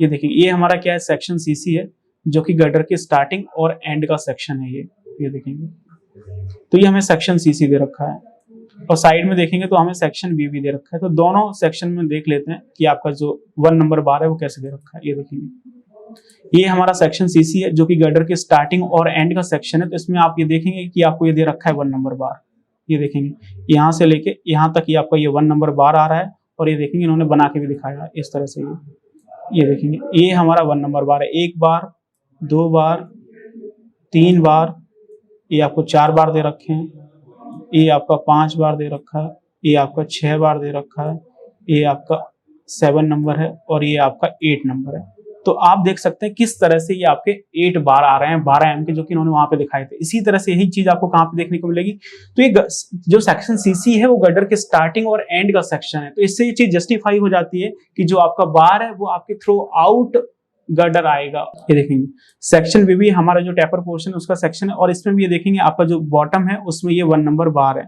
ये देखेंगे ये हमारा क्या है, सेक्शन सीसी है, जो कि गर्डर के स्टार्टिंग और एंड का सेक्शन है। ये देखेंगे तो ये हमें सेक्शन सीसी दे रखा है, और साइड में देखेंगे तो हमें सेक्शन बी भी दे रखा है। तो दोनों सेक्शन में देख लेते हैं कि आपका जो 1 नंबर बार है वो कैसे दे रखा है। ये देखेंगे ये हमारा सेक्शन सीसी है, जो कि गर्डर के स्टार्टिंग और एंड का सेक्शन है। तो इसमें आप ये देखेंगे कि आपको ये दे रखा है 1 नंबर बार। ये देखेंगे यहाँ से लेके यहाँ तक ये आपका ये 1 नंबर बार आ रहा है, और ये देखेंगे इन्होंने बना के भी दिखाया इस तरह से। ये देखेंगे ये हमारा 1 नंबर बार है। 1 बार, 2 बार, 3 बार, ये आपको 4 बार दे रखे हैं, ये आपका 5 बार दे रखा है, ये आपका 6 बार दे रखा है, ये आपका 7 नंबर है, और ये आपका 8 नंबर है। तो आप देख सकते हैं किस तरह से ये आपके 8 बार आ रहे हैं 12 एम के, जो कि इन्होंने वहां पे दिखाए थे। इसी तरह से यही चीज आपको कहां पे देखने को मिलेगी। तो ये जो सेक्शन सीसी है वो गर्डर के स्टार्टिंग और एंड का सेक्शन है। तो इससे ये चीज जस्टिफाई हो जाती है कि जो आपका बार है वो आपके थ्रू आउट गर्डर आएगा। ये देखेंगे सेक्शन बी भी हमारा जो टेपर पोर्शन है उसका सेक्शन है, और इसमें भी ये देखेंगे आपका जो बॉटम है उसमें ये 1 नंबर बार है।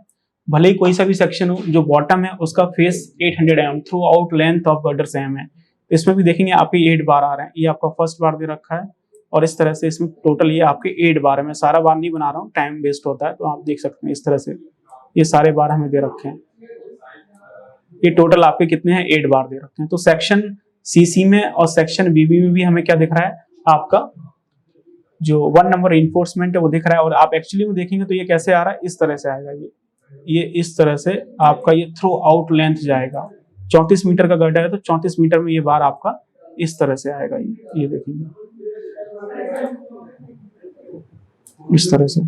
भले ही कोई सा भी सेक्शन हो, जो बॉटम है उसका face 800 M throughout length of girder same है। इसमें भी देखेंगे आपके 8 बार आ रहे हैं। ये आपका फर्स्ट बार दे रखा है, और इस तरह से इसमें टोटल ये आपके 8 बार है। मैं सारा बार नहीं बना रहा हूँ, टाइम वेस्ट होता है। तो आप देख सकते हैं इस तरह से ये सारे बार हमें दे रखे हैं। ये टोटल आपके कितने हैं, 8 बार दे रखे हैं। तो सेक्शन सीसी में और सेक्शन बीबी में भी हमें क्या दिख रहा है, आपका जो 1 नंबर इन्फोर्समेंट है वो दिख रहा है। और आप एक्चुअली में देखेंगे तो ये कैसे आ रहा है, इस तरह से आएगा। ये इस तरह से आपका ये थ्रू आउट लेंथ जाएगा। 34 मीटर का गर्डर है, तो 34 मीटर में ये बार आपका इस तरह से आएगा। ये देखेंगे इस तरह से।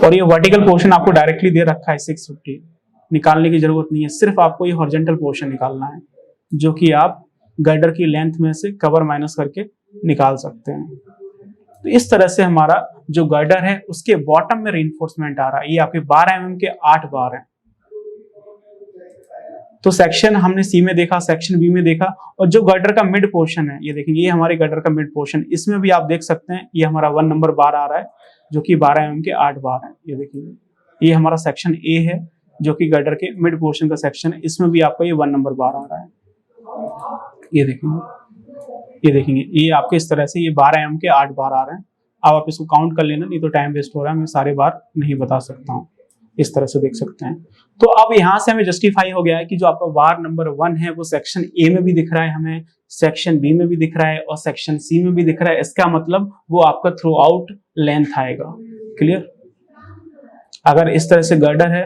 और ये वर्टिकल पोर्शन आपको डायरेक्टली दे रखा है 650, निकालने की जरूरत नहीं है। सिर्फ आपको ये हॉरिजॉन्टल पोर्शन निकालना है, जो कि आप गर्डर की लेंथ में से कवर माइनस करके निकाल सकते हैं। तो इस तरह से हमारा जो गर्डर है उसके बॉटम में रीइंफोर्समेंट आ रहा है। ये आपके 12 mm के 8 बार हैं। तो सेक्शन हमने सी में देखा, सेक्शन बी में देखा, और जो गर्डर का मिड पोर्शन है, ये देखेंगे ये हमारे गर्डर का मिड पोर्शन, इसमें भी आप देख सकते हैं ये हमारा 1 नंबर बार आ रहा है, जो कि 12 mm के 8 बार है। ये देखेंगे ये हमारा सेक्शन ए है, जो कि गर्डर के मिड पोर्शन का सेक्शन है। इसमें भी आपका ये 1 नंबर बार आ रहा है। ये देखेंगे ये आपके इस तरह से ये 12 mm के 8 बार आ रहे हैं। अब आप इसको काउंट कर लेना, नहीं तो टाइम वेस्ट हो रहा है, मैं सारे बार नहीं बता सकता हूँ। इस तरह से देख सकते हैं। तो अब यहाँ से हमें जस्टिफाई हो गया है कि जो आपका बार नंबर 1 है वो सेक्शन ए में भी दिख रहा है, हमें सेक्शन बी में भी दिख रहा है, और सेक्शन सी में भी दिख रहा है। इसका मतलब वो आपका थ्रू आउट लेंथ आएगा। क्लियर? अगर इस तरह से गर्डर है,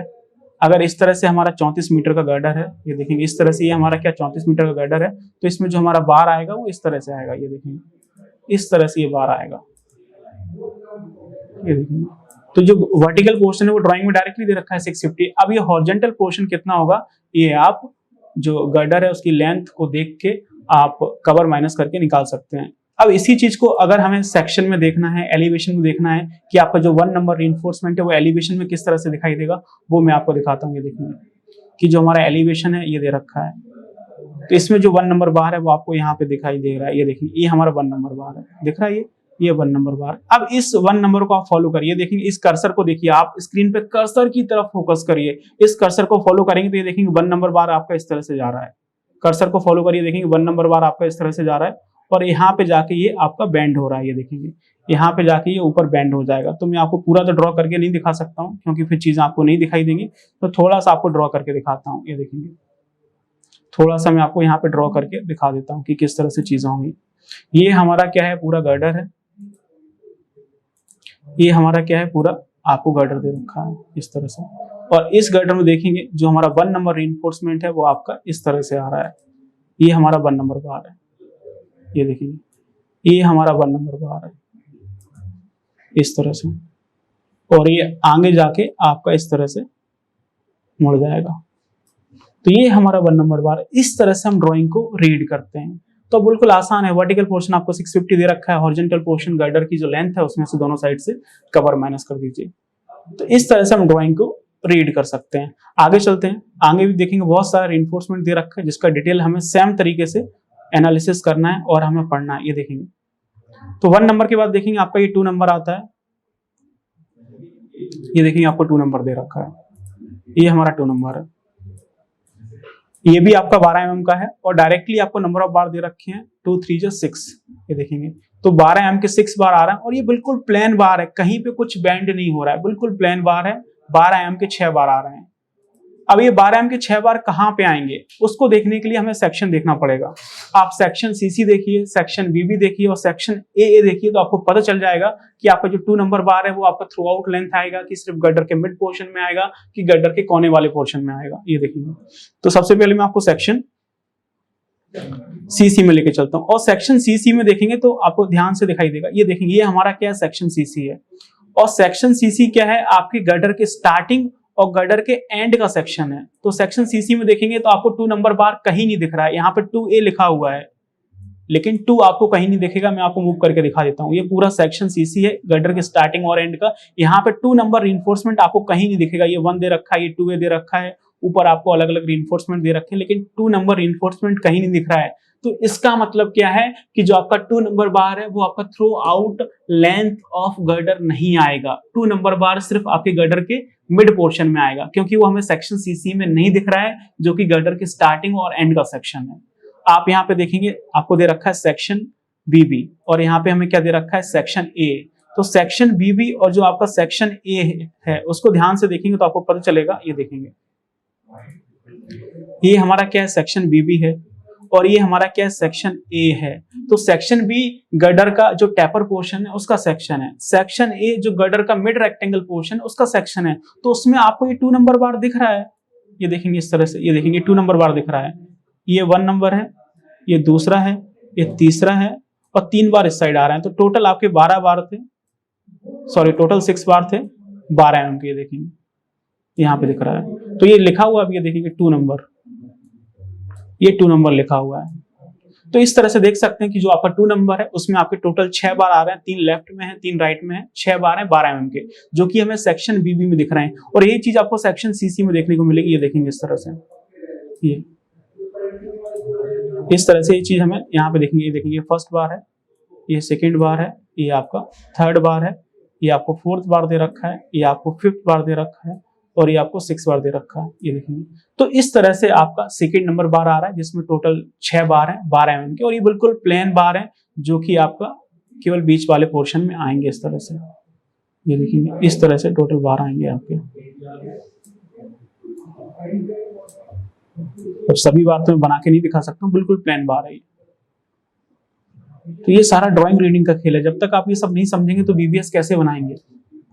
अगर इस तरह से हमारा 34 मीटर का गर्डर है, ये देखेंगे इस तरह से ये हमारा क्या 34 मीटर का गर्डर है, तो इसमें जो हमारा बार आएगा वो इस तरह से आएगा। ये देखेंगे इस तरह से ये बार आएगा। ये देखेंगे तो जो वर्टिकल पोर्शन है वो ड्राइंग में डायरेक्टली दे रखा है 650। अब ये हॉरिजॉन्टल पोर्शन कितना होगा, ये आप जो गर्डर है उसकी लेंथ को देख के आप कवर माइनस करके निकाल सकते हैं। अब इसी चीज को अगर हमें सेक्शन में देखना है, एलिवेशन में देखना है कि आपका जो 1 नंबर रीइंफोर्समेंट है वो एलिवेशन में किस तरह से दिखाई देगा, वो मैं आपको दिखाता हूँ। ये देखेंगे कि जो हमारा एलिवेशन है ये दे रखा है, तो इसमें जो 1 नंबर बार है वो आपको यहाँ पे दिखाई दे रहा है। ये देखेंगे ये हमारा 1 नंबर बार है, दिख रहा है ये 1 नंबर बार। अब इस 1 नंबर को आप फॉलो करिए। देखेंगे इस कर्सर को देखिए, आप स्क्रीन पे कर्सर की तरफ फोकस करिए। इस कर्सर को फॉलो करेंगे तो ये देखेंगे 1 नंबर बार आपका इस तरह से जा रहा है। कर्सर को फॉलो करिए, देखेंगे 1 नंबर बार आपका इस तरह से जा रहा है, और यहाँ पे जाके ये आपका बेंड हो रहा है। ये देखेंगे यहाँ पे जाके ये ऊपर बेंड हो जाएगा। तो मैं आपको पूरा तो ड्रॉ करके नहीं दिखा सकता हूँ, क्योंकि फिर चीजें आपको नहीं दिखाई देंगी। तो थोड़ा सा आपको ड्रॉ करके दिखाता हूँ। ये देखेंगे थोड़ा सा मैं आपको यहाँ पे ड्रॉ करके दिखा देता हूँ कि किस तरह से चीजें होंगी। ये हमारा क्या है, पूरा गर्डर है। ये हमारा क्या है, पूरा आपको गर्डर दे रखा है इस तरह से। और इस गर्डर में देखेंगे जो हमारा 1 नंबर रीइंफोर्समेंट है वो आपका इस तरह से आ रहा है। ये हमारा 1 नंबर बार है। ये देखेंगे ये हमारा 1 नंबर बार है इस तरह से, और ये आगे जाके आपका इस तरह से मुड़ जाएगा। तो ये हमारा 1 नंबर बार है। इस तरह से हम ड्राइंग को रीड करते हैं। तो बिल्कुल आसान है। वर्टिकल पोर्शन आपको 650 दे रखा है, हॉरिजॉन्टल पोर्शन गर्डर की जो लेंथ है उसमें से दोनों साइड से कवर माइनस कर दीजिए। तो इस तरह से हम ड्राइंग को रीड कर सकते हैं। आगे चलते हैं, आगे भी देखेंगे बहुत सारा रिइंफोर्समेंट दे रखा है, जिसका डिटेल हमें सेम तरीके से एनालिसिस करना है और हमें पढ़ना है। ये देखेंगे तो 1 नंबर के बाद देखेंगे आपका ये 2 नंबर आता है, ये देखेंगे आपको 2 नंबर दे रखा है, ये हमारा 2 नंबर है। ये भी आपका 12 mm का है और डायरेक्टली आपको नंबर ऑफ बार दे रखे हैं 2 3 6, ये देखेंगे तो 12 mm के 6 बार आ रहा है और ये बिल्कुल प्लेन बार है, कहीं पे कुछ बैंड नहीं हो रहा है, बिल्कुल प्लेन बार है। 12 mm के 6 बार आ रहे हैं। अब ये 12 mm के 6 बार कहाँ पे आएंगे उसको देखने के लिए हमें सेक्शन देखना पड़ेगा। आप सेक्शन सीसी देखिए, सेक्शन बीबी देखिए और सेक्शन ए देखिए, तो आपको पता चल जाएगा कि आपका जो 2 नंबर बार है वो आपका थ्रू आउट लेंथ आएगा कि सिर्फ गटर के मिड पोर्शन में आएगा कि गटर के कोने वाले पोर्शन में आएगा, ये देखिए। तो सबसे पहले मैं आपको सेक्शन सीसी में लेके चलता हूँ और सेक्शन सीसी में देखेंगे तो आपको ध्यान से दिखाई देगा, ये देखेंगे ये हमारा क्या है, सेक्शन सीसी है। और सेक्शन सीसी क्या है, आपके गटर के स्टार्टिंग और गटर के एंड का सेक्शन है। तो सेक्शन सीसी में देखेंगे तो आपको 2 नंबर बार कहीं नहीं दिख रहा है, यहाँ पे 2A लिखा हुआ है लेकिन 2 आपको कहीं नहीं दिखेगा। मैं आपको मूव करके दिखा देता हूँ। ये पूरा सेक्शन सीसी है गटर के स्टार्टिंग और एंड का। यहाँ पे 2 नंबर रिइंफोर्समेंट आपको कहीं नहीं दिखेगा, ये 1 दे रखा है, ये 2A दे रखा है, ऊपर आपको अलग अलग रिइंफोर्समेंट दे रखे हैं लेकिन 2 नंबर रिइंफोर्समेंट कहीं नहीं दिख रहा है। तो इसका मतलब क्या है कि जो आपका 2 नंबर बार है वो आपका through out length of girder नहीं आएगा। 2 नंबर बार सिर्फ आपके गर्डर के मिड पोर्शन में आएगा क्योंकि वो हमें सेक्शन सीसी में नहीं दिख रहा है जो कि गर्डर के स्टार्टिंग और एंड का सेक्शन है। आप यहाँ पे देखेंगे आपको दे रखा है सेक्शन बीबी और यहाँ पे हमें क्या दे रखा है, सेक्शन ए। तो सेक्शन बीबी और जो आपका सेक्शन ए है उसको ध्यान से देखेंगे तो आपको पता चलेगा। ये देखेंगे ये हमारा क्या है, सेक्शन बीबी है और ये हमारा क्या है, सेक्शन ए है। तो सेक्शन बी गर्डर का जो टैपर पोर्शन है उसका सेक्शन है, सेक्शन ए जो गर्डर का मिड रेक्टेंगल पोर्शन है उसका सेक्शन है। तो उसमें आपको ये 2 नंबर बार दिख रहा है, ये देखेंगे इस तरह से, ये देखेंगे 2 नंबर बार दिख रहा है। ये 1 नंबर है, ये दूसरा है, ये तीसरा है और 3 बार इस साइड आ रहे हैं। तो टोटल आपके 12 बार थे, सॉरी टोटल 6 बार थे 12 mm के, ये देखेंगे यहाँ पे दिख रहा है। तो ये लिखा हुआ अब ये देखेंगे 2 नंबर, ये 2 नंबर लिखा हुआ है। तो इस तरह से देख सकते हैं कि जो आपका 2 नंबर है उसमें आपके टोटल 6 बार आ रहे हैं, 3 लेफ्ट में है 3 राइट में है, 6 बार है 12 mm के, जो कि हमें सेक्शन बीबी में दिख रहे हैं। और यही चीज आपको सेक्शन सीसी में देखने को मिलेगी, ये देखेंगे इस तरह से, ये इस तरह से ये चीज हमें यहाँ पे देखेंगे। ये देखेंगे फर्स्ट बार है, ये सेकेंड बार है, ये आपका थर्ड बार है, ये आपको 4th बार दे रखा है, ये आपको 5th बार दे रखा है और ये आपको 6 बार दे रखा है, ये देखेंगे। तो इस तरह से आपका सेकेंड नंबर बार आ रहा है जिसमें टोटल 6 बार है 12 mm के और ये बिल्कुल प्लेन बार है जो कि आपका केवल बीच वाले पोर्शन में आएंगे इस तरह से, ये देखेंगे इस तरह से टोटल बार आएंगे आपके। और सभी बार तो मैं बना के नहीं दिखा सकता हूँ, बिल्कुल प्लेन बार है ये। तो ये सारा ड्राइंग रीडिंग का खेल है। जब तक आप ये सब नहीं समझेंगे तो बीबीएस कैसे बनाएंगे।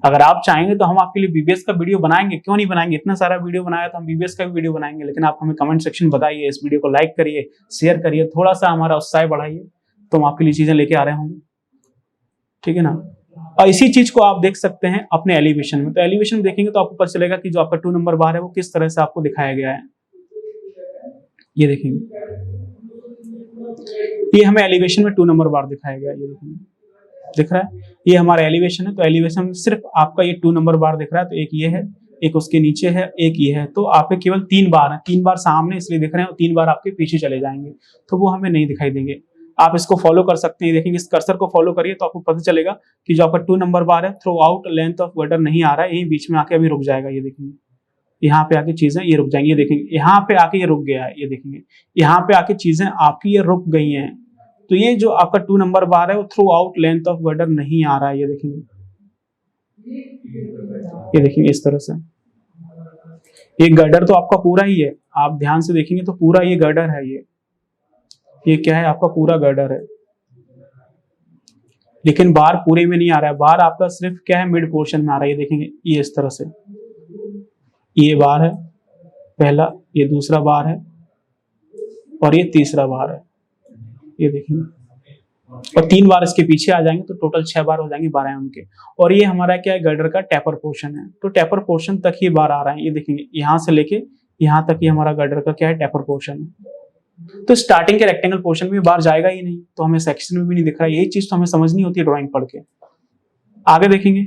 अगर आप चाहेंगे तो हम आपके लिए बीबीएस का वीडियो बनाएंगे, क्यों नहीं बनाएंगे, इतना सारा वीडियो बनाया तो हम बीबीएस का भी वीडियो बनाएंगे। लेकिन आप हमें कमेंट सेक्शन बताइए, इस वीडियो को लाइक करिए, शेयर करिए, थोड़ा सा हमारा उत्साह बढ़ाइए तो हम आपके लिए चीजें लेके आ रहे होंगे, ठीक है ना। और इसी चीज को आप देख सकते हैं अपने एलिवेशन में। तो एलिवेशन में देखेंगे तो आपको पता चलेगा कि जो आपका 2 नंबर बार है वो किस तरह से आपको दिखाया गया है। ये देखेंगे, ये हमें एलिवेशन में 2 नंबर बार दिखाया गया है, ये देखेंगे दिख रहा है, ये हमारा एलिवेशन है। तो एलिवेशन में सिर्फ आपका ये 2 नंबर बार दिख रहा है। तो एक ये है, एक उसके नीचे है, एक ये है। तो आपके केवल 3 बार है, 3 बार सामने इसलिए दिख रहे हैं और 3 बार आपके पीछे चले जाएंगे तो वो हमें नहीं दिखाई देंगे। आप इसको फॉलो कर सकते हैं, देखेंगे इस कर्सर को फॉलो करिए तो आपको पता चलेगा कि जो आपका 2 नंबर बार है through out length of girder नहीं आ रहा है, यही बीच में आके अभी रुक जाएगा। ये देखेंगे यहाँ पे आके चीजें ये रुक जाएंगी, ये देखेंगे यहाँ पे आके ये रुक गया है, ये देखेंगे यहाँ पे आके चीजें आपकी ये रुक गई हैं। तो ये जो आपका 2 नंबर बार है वो through out length of girder नहीं आ रहा है, ये देखेंगे, ये देखेंगे इस तरह से। ये गर्डर तो आपका पूरा ही है, आप ध्यान से देखेंगे तो पूरा ये गर्डर है, ये क्या है आपका पूरा गर्डर है, लेकिन बार पूरे में नहीं आ रहा है। बार आपका सिर्फ क्या है मिड पोर्शन में आ रहा है, ये देखेंगे ये इस तरह से। ये बार है पहला, ये दूसरा बार है और ये तीसरा बार है, ये देखेंगे। और 3 बार इसके पीछे आ जाएंगे तो टोटल 6 बार हो जाएंगे 12 mm के। और ये हमारा क्या है गर्डर का टैपर पोर्शन है। तो टैपर पोर्शन तक ये बार आ रहा है, ये देखेंगे यहाँ से लेके यहाँ तक ये हमारा गर्डर का क्या है टैपर पोर्शन है। तो स्टार्टिंग के रेक्टेंगल पोर्शन में बार जाएगा ही नहीं, तो हमें सेक्शन में भी नहीं दिख रहा है। यही चीज तो हमें समझनी होती है ड्राइंग पढ़ के। आगे देखेंगे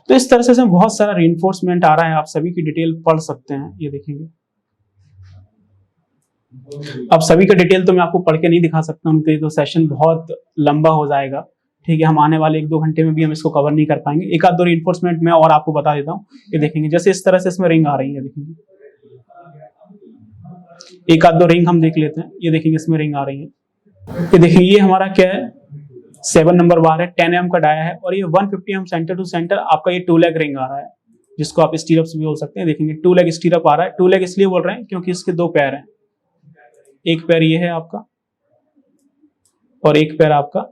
तो इस तरह से बहुत सारा रीइंफोर्समेंट आ रहा है, आप सभी की डिटेल पढ़ सकते हैं, ये देखेंगे। अब सभी का डिटेल तो मैं आपको पढ़ के नहीं दिखा सकता हूँ, तो सेशन बहुत लंबा हो जाएगा। ठीक है, हम आने वाले 1-2 घंटे में भी हम इसको कवर नहीं कर पाएंगे। एक आध दो रिइंफोर्समेंट मैं और आपको बता देता हूँ। ये देखेंगे जैसे इस तरह से इसमें रिंग आ रही है, देखेंगे एक आध दो रिंग हम देख लेते हैं। ये देखेंगे इसमें रिंग आ रही है। ये देखिए ये हमारा क्या है, 7 नंबर बार है, 10 mm का डाया है और ये 150 mm सेंटर टू सेंटर आपका ये 2 लेग रिंग आ रहा है, जिसको आप स्टीरअप्स भी बोल सकते हैं। देखेंगे 2 लेग स्टीरअप आ रहा है। 2 लेग इसलिए बोल रहे हैं क्योंकि इसके 2 पैर हैं, एक पैर ये है आपका और एक पैर आपका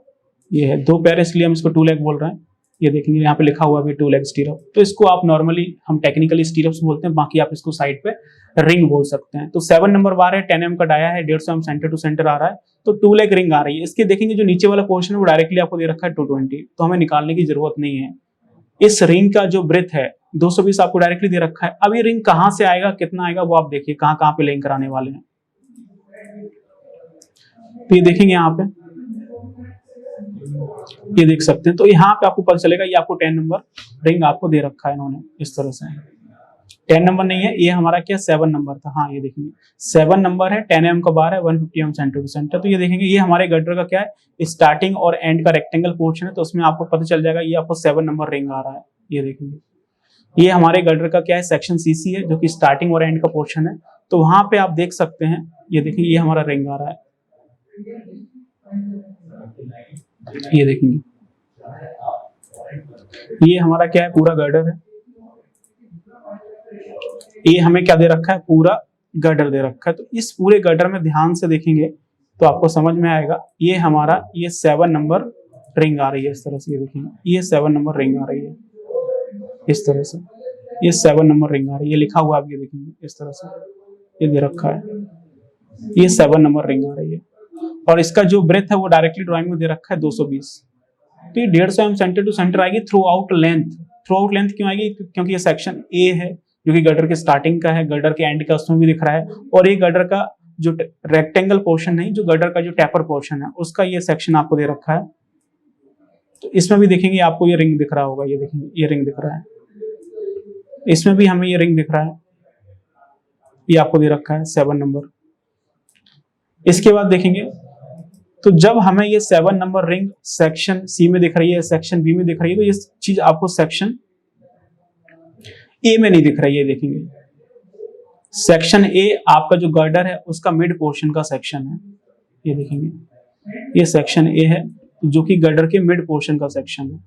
ये है। 2 पैर इसलिए हम इसको 2 लेग बोल रहे हैं। ये देखेंगे यहाँ पे लिखा हुआ भी 2 लेग स्टीरअप, तो इसको आप नॉर्मली हम टेक्निकली स्टीरअप्स बोलते हैं, बाकी आप इसको साइड पे रिंग बोल सकते हैं। तो 7 नंबर बार है, 10 mm का डाया है, 150 mm सेंटर टू सेंटर आ रहा है, तो 2 लेग रिंग आ रही है। इसके देखेंगे जो नीचे वाला पोर्शन है वो डायरेक्टली आपको दे रखा है 220, तो हमें निकालने की जरूरत नहीं है। इस रिंग का जो ब्रेथ है 220 आपको डायरेक्टली दे रखा है। अब ये रिंग कहां से आएगा, कितना आएगा, वो आप देखिए कहां कहां पे लिंक कराने वाले हैं। तो ये देखेंगे यहाँ पे, ये देख सकते हैं, तो यहाँ पे आपको पता चलेगा ये आपको 10 नंबर रिंग आपको दे रखा है इन्होंने इस तरह से। 10 नंबर नहीं है ये, हमारा क्या 7 नंबर था। हाँ ये देखेंगे 7 नंबर है, 10 mm का बार है, 150 mm सेंटर टू सेंटर। तो ये देखेंगे ये हमारे गटर का क्या है, स्टार्टिंग और एंड का रेक्टेंगल पोर्शन है, तो उसमें आपको पता चल जाएगा ये आपको 7 नंबर रिंग आ रहा है। ये देखेंगे ये हमारे गटर का क्या है, सेक्शन सीसी है, जो कि स्टार्टिंग और एंड का पोर्शन है। तो वहां पे आप देख सकते हैं, ये देखेंगे ये हमारा रिंग आ रहा है। ये देखेंगे ये हमारा क्या है, पूरा गर्डर है। ये हमें क्या दे रखा है, पूरा गर्डर दे रखा है। तो इस पूरे गर्डर में ध्यान से देखेंगे तो आपको समझ में आएगा ये हमारा ये 7 नंबर रिंग आ रही है इस तरह से। ये देखेंगे ये 7 नंबर रिंग आ रही है इस तरह से, ये 7 नंबर रिंग आ रही है, ये लिखा हुआ आप ये देखेंगे इस तरह से, ये दे रखा है, ये 7 नंबर रिंग आ रही है। और इसका जो ब्रेथ है वो डायरेक्टली ड्राइंग में दे रखा है 220। तो ये 150 mm सेंटर टू सेंटर आएगी through out length. Through out length क्यों आएगी, क्योंकि ये सेक्शन ए है जो कि गटर के स्टार्टिंग का है, गटर के एंड का उसमें भी दिख रहा है, और ये गटर का जो रेक्टेंगल पोर्शन नहीं, जो गटर का जो टैपर पोर्शन है उसका ये सेक्शन आपको दे रखा है। तो इसमें भी देखेंगे आपको ये रिंग दिख रहा होगा, ये देखेंगे ये रिंग दिख रहा है, इसमें भी हमें ये रिंग दिख रहा है, ये आपको दे रखा है 7 नंबर। इसके बाद देखेंगे तो जब हमें ये 7 नंबर रिंग सेक्शन सी में दिख रही है, सेक्शन बी में दिख रही है, तो ये चीज आपको सेक्शन ए में नहीं दिख रही है। देखेंगे सेक्शन ए आपका जो गर्डर है उसका मिड पोर्शन का सेक्शन है। ये देखेंगे ये सेक्शन ए है जो कि गर्डर के मिड पोर्शन का सेक्शन है,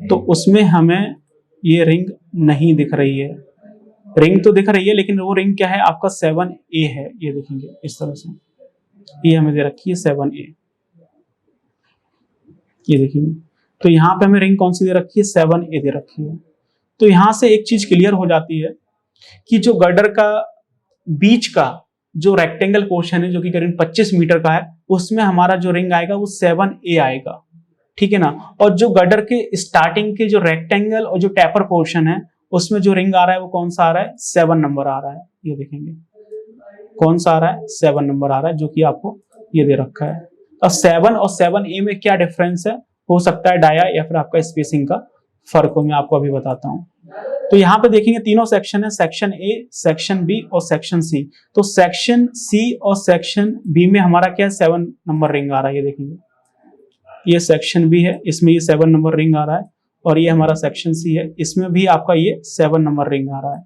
तो उसमें हमें ये रिंग नहीं दिख रही है। रिंग तो दिख रही है लेकिन वो रिंग क्या है, आपका 7A है। ये देखेंगे इस तरह से, ये हमें दे रखी है 7A। ये देखेंगे तो यहाँ पे हमें रिंग कौन सी दे रखी है, 7A दे रखी है। तो यहां से एक चीज क्लियर हो जाती है कि जो गर्डर का बीच का जो रेक्टेंगल पोर्शन है जो कि करीब 25 मीटर का है, उसमें हमारा जो रिंग आएगा वो 7A आएगा, ठीक है ना। और जो गर्डर के स्टार्टिंग के जो रेक्टेंगल और जो टैपर पोर्शन है उसमें जो रिंग आ रहा है वो कौन सा आ रहा है, 7 नंबर आ रहा है। ये देखेंगे कौन सा आ रहा है, 7 नंबर आ रहा है, जो कि आपको ये दे रखा है। अब 7 और 7A में क्या डिफरेंस है, हो सकता है डाया या फिर आपका स्पेसिंग का फर्क हो, मैं आपको अभी बताता हूं। तो यहाँ पे देखेंगे तीनों सेक्शन है, सेक्शन ए, सेक्शन बी और सेक्शन सी। तो सेक्शन सी और सेक्शन बी में हमारा क्या है, 7 नंबर रिंग आ रहा है। ये देखेंगे ये सेक्शन बी है, इसमें ये 7 नंबर रिंग आ रहा है, और ये हमारा सेक्शन सी है, इसमें भी आपका ये 7 नंबर रिंग आ रहा है,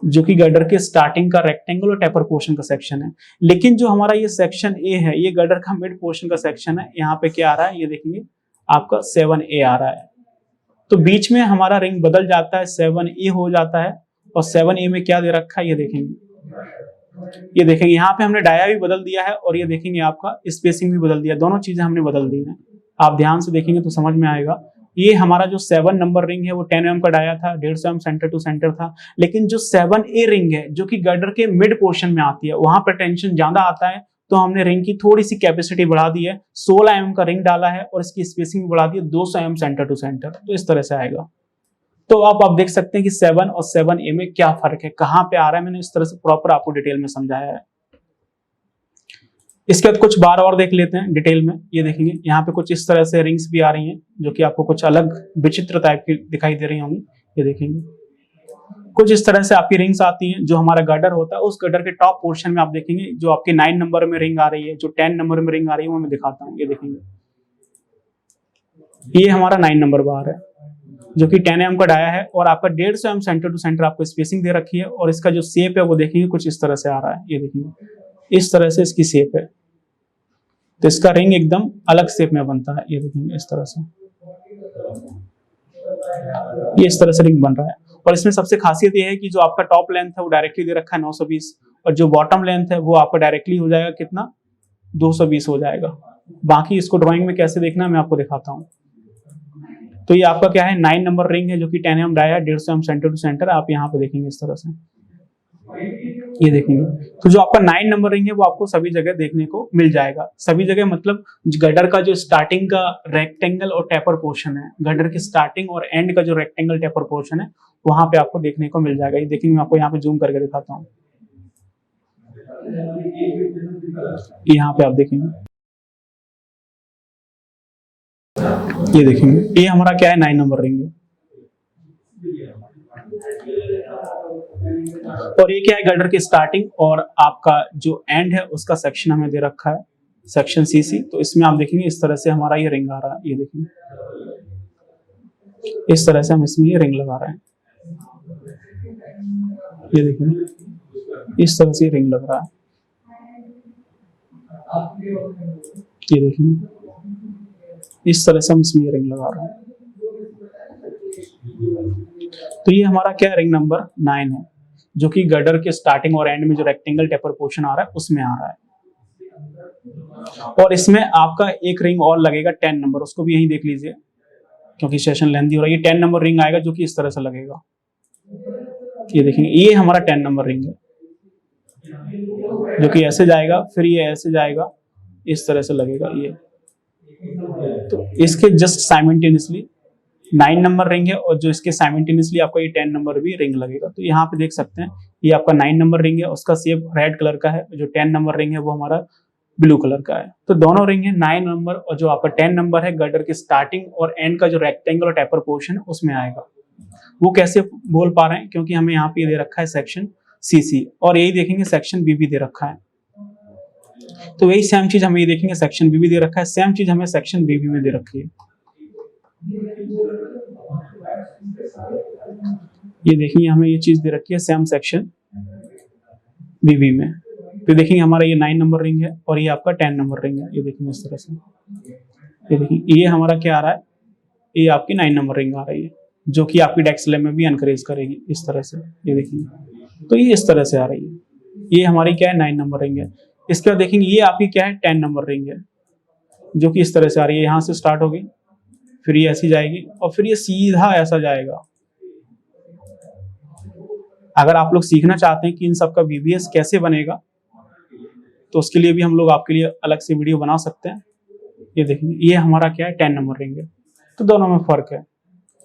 जो कि गर्डर के स्टार्टिंग का रेक्टेंगल और टैपर पोर्शन का सेक्शन है। लेकिन जो हमारा ये सेक्शन ए है, ये गर्डर का मिड पोर्शन का सेक्शन है, यहाँ पे क्या आ रहा है, ये देखेंगे आपका 7A आ रहा है। तो बीच में हमारा रिंग बदल जाता है, 7A हो जाता है, और 7A में क्या दे रखा है, ये देखेंगे यहाँ पे हमने डाया भी बदल दिया है, और ये देखेंगे आपका स्पेसिंग भी बदल दिया, दोनों चीजें हमने बदल दी हैं। आप ध्यान से देखेंगे तो समझ में आएगा। ये हमारा जो 7 नंबर रिंग है वो 10 mm का डाया था, 150 mm सेंटर टू सेंटर था। लेकिन जो 7A रिंग है जो कि गर्डर के मिड पोर्शन में आती है, वहां पर टेंशन ज्यादा आता है, तो हमने रिंग की थोड़ी सी कैपेसिटी बढ़ा दी है, 16 mm का रिंग डाला है, और इसकी स्पेसिंग बढ़ा दी है 200 mm सेंटर टू सेंटर। तो इस तरह से आएगा। तो आप देख सकते हैं कि 7 और 7A में क्या फर्क है, कहां पे आ रहा है, मैंने इस तरह से प्रॉपर आपको डिटेल में समझाया है। इसके बाद कुछ बार और देख लेते हैं डिटेल में। ये देखेंगे यहाँ पे कुछ इस तरह से रिंग्स भी आ रही हैं, जो कि आपको कुछ अलग विचित्र टाइप की दिखाई दे रही होंगी। ये देखेंगे कुछ इस तरह से आपकी रिंग्स आती हैं। जो हमारा गर्डर होता है उस गर्डर के टॉप पोर्शन में आप देखेंगे जो आपके 9 नंबर में रिंग आ रही है, जो 10 नंबर में रिंग आ रही है, वो मैं दिखाता हूँ। ये देखेंगे, ये हमारा 9 नंबर बार है जो कि 10 mm का डाया है और आपका 150 mm सेंटर टू सेंटर आपको स्पेसिंग दे रखी है। और इसका जो शेप है वो देखेंगे कुछ इस तरह से आ रहा है। ये देखेंगे, इस तरह से इसकी शेप है। तो इसका रिंग एकदम अलग शेप में बनता है। ये देखेंगे इस तरह से, ये इस तरह से रिंग बन रहा है। और इसमें सबसे खासियत ये है कि जो आपका टॉप लेंथ है वो डायरेक्टली दे रखा है 920 और जो बॉटम लेंथ है वो आपका डायरेक्टली हो जाएगा कितना, 220 हो जाएगा। बाकी इसको ड्राइंग में कैसे देखना है मैं आपको दिखाता हूँ। तो ये आपका क्या है, 9 नंबर रिंग है जो कि 10 mm डाया है, 150 mm सेंटर टू सेंटर। आप यहाँ पे देखेंगे इस तरह से, ये देखेंगे। तो जो आपका 9 नंबर रिंग है वो आपको सभी जगह देखने को मिल जाएगा। सभी जगह मतलब गडर का जो स्टार्टिंग का रेक्टेंगल और टेपर पोर्शन है, गडर की स्टार्टिंग और एंड का जो रेक्टेंगल टेपर पोर्शन है वहां पे आपको देखने को मिल जाएगा। ये देखेंगे, मैं आपको यहाँ पे जूम करके दिखाता हूँ। यहाँ पे आप देखेंगे, ये देखेंगे, ये हमारा क्या है, 9 नंबर रिंग है। और ये क्या है, गडर की स्टार्टिंग और आपका जो एंड है उसका सेक्शन हमें दे रखा है, सेक्शन सीसी। तो इसमें आप देखेंगे इस तरह से हमारा ये रिंग आ रहा है। ये देखेंगे, इस तरह से हम इसमें ये रिंग लगा रहे हैं। ये देखेंगे, इस तरह से रिंग लग रहा है। ये देखेंगे, इस तरह से हम इसमें ये रिंग लगा रहे हैं। तो ये हमारा क्या रिंग नंबर 9 है जो कि गर्डर के स्टार्टिंग और एंड में जो रेक्टेंगल टेपर पोर्शन आ रहा है उसमें आ रहा है। और इसमें आपका एक रिंग और लगेगा 10 नंबर, उसको भी यहीं देख लीजिए क्योंकि सेशन लेंथी हो रहा है। ये 10 नंबर रिंग आएगा जो कि इस तरह से लगेगा। ये देखेंगे, ये हमारा 10 नंबर रिंग है जो कि ऐसे जाएगा, फिर ये ऐसे जाएगा, इस तरह से लगेगा ये। तो इसके जस्ट साइमल्टेनियसली 9 नंबर रिंग है और जो इसके साइमल्टेनियसली आपको ये 10 नंबर भी रिंग लगेगा। तो यहाँ पे देख सकते हैं ये आपका 9 नंबर रिंग है, उसका शेप रेड कलर का है। जो 10 नंबर रिंग है वो हमारा ब्लू कलर का है। तो दोनों रिंग है 9 नंबर और जो आपका 10 नंबर है गर्डर की स्टार्टिंग और एंड का जो रेक्टेंगल और टेपर पोर्शन है उसमें आएगा। वो कैसे बोल पा रहे हैं, क्योंकि हमें यहाँ पे दे रखा है सेक्शन सीसी और यही देखेंगे सेक्शन बी भी दे रखा है। तो वही सेम चीज हमें ये देखेंगे, सेक्शन बी भी दे रखा है, सेम चीज हमें सेक्शन बी में दे रखी है। ये देखेंगे, हमें ये चीज दे रखी है सेम सेक्शन बीबी में। तो देखेंगे हमारा ये 9 नंबर रिंग है और ये आपका 10 नंबर रिंग है। ये देखेंगे इस तरह से, ये देखेंगे, ये हमारा क्या आ रहा है, ये आपकी 9 नंबर रिंग आ रही है जो कि आपकी डेक्स स्लैब में भी एनकरेज करेगी इस तरह से। ये देखेंगे, तो ये इस तरह से आ रही है। ये हमारी क्या है, 9 नंबर रिंग है। इसके बाद देखेंगे ये आपकी क्या है, 10 नंबर रिंग है जो कि इस तरह से आ रही है। यहाँ से स्टार्ट होगी, फिर ये ऐसी जाएगी और फिर ये सीधा ऐसा जाएगा। अगर आप लोग सीखना चाहते हैं कि इन सब का बीबीएस कैसे बनेगा तो उसके लिए भी हम लोग आपके लिए अलग से वीडियो बना सकते हैं। ये देखेंगे, ये हमारा क्या है, 10 नंबर रिंग है। तो दोनों में फर्क है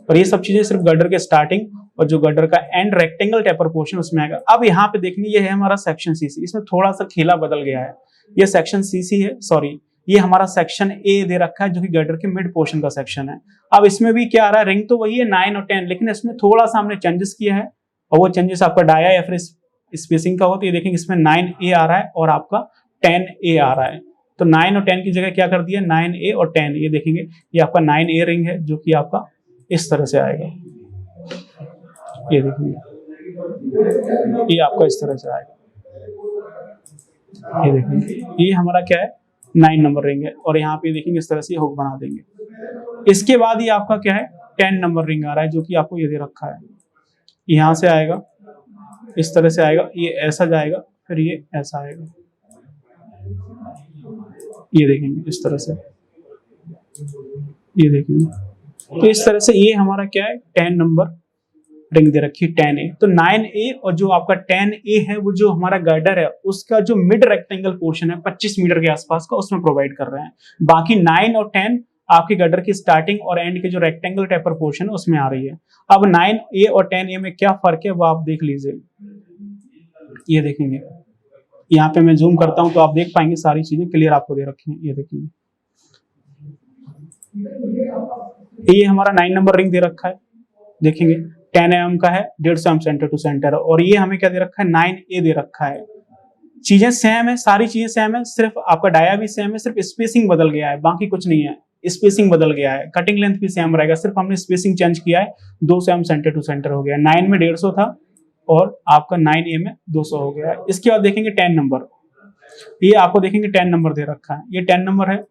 और ये सब चीजें सिर्फ गर्डर के स्टार्टिंग और जो गर्डर का एंड रेक्टेंगल टेपर पोर्शन उसमें आएगा। अब यहाँ पे देखेंगे ये है हमारा सेक्शन सीसी। इसमें थोड़ा सा खेला बदल गया है, ये सेक्शन सीसी है, सॉरी ये हमारा सेक्शन ए दे रखा है जो कि गर्डर के मिड पोर्शन का सेक्शन है। अब इसमें भी क्या आ रहा है, रिंग तो वही है 9 और 10, लेकिन इसमें थोड़ा सा हमने चेंजेस किया है और वो चेंजेस आपका डाया या फिर स्पेसिंग का हो। तो ये देखेंगे इसमें 9A आ रहा है और आपका 10A आ रहा है। तो 9 और 10 की जगह क्या कर दिया, 9A और 10। ये देखेंगे ये आपका 9A रिंग है जो कि आपका इस तरह से आएगा। ये देखेंगे, ये आपका इस तरह से आएगा। ये देखेंगे, ये हमारा क्या है, 9 नंबर रिंग है और यहाँ पे देखेंगे इस तरह से हुक बना देंगे। इसके बाद ये आपका क्या है, 10 नंबर रिंग आ रहा है जो कि आपको ये दे रखा है। यहाँ से आएगा, इस तरह से आएगा, ये ऐसा जाएगा, फिर ये ऐसा आएगा। ये देखेंगे इस तरह से, ये देखेंगे। तो इस तरह से ये हमारा क्या है, 10 नंबर रिंग दे रखी है, 10A। तो 9A और जो आपका 10A है वो जो हमारा गर्डर है उसका जो मिड रेक्टेंगल पोर्शन है 25 मीटर के आसपास का, उसमें प्रोवाइड कर रहे हैं। बाकी 9 और 10 आपके गर्डर की स्टार्टिंग और एंड के जो रेक्टेंगल टेपर पोर्शन है उसमें आ रही है। अब 9A और 10A में क्या फर्क है वो आप देख लीजिए। ये देखेंगे, यहाँ पे मैं जूम करता हूं तो आप देख पाएंगे सारी चीजें क्लियर आपको दे रखी हैं। ये देखेंगे, ये हमारा 9 नंबर रिंग दे रखा है, देखेंगे 10 mm का है, 150 mm सेंटर टू सेंटर, और ये हमें क्या दे रखा है 9A दे रखा है। चीजें सेम है, सारी चीजें सेम है, सिर्फ आपका डाया भी सेम है, सिर्फ स्पेसिंग बदल गया है, बाकी कुछ नहीं है। स्पेसिंग बदल गया है, कटिंग लेंथ भी सेम रहेगा, सिर्फ हमने स्पेसिंग चेंज किया है, 200 mm सेंटर टू सेंटर हो गया। 9 में 150 था और आपका 9A में 200 हो गया है। इसके बाद देखेंगे 10 नंबर, ये आपको देखेंगे 10 नंबर दे रखा है, ये 10 नंबर है,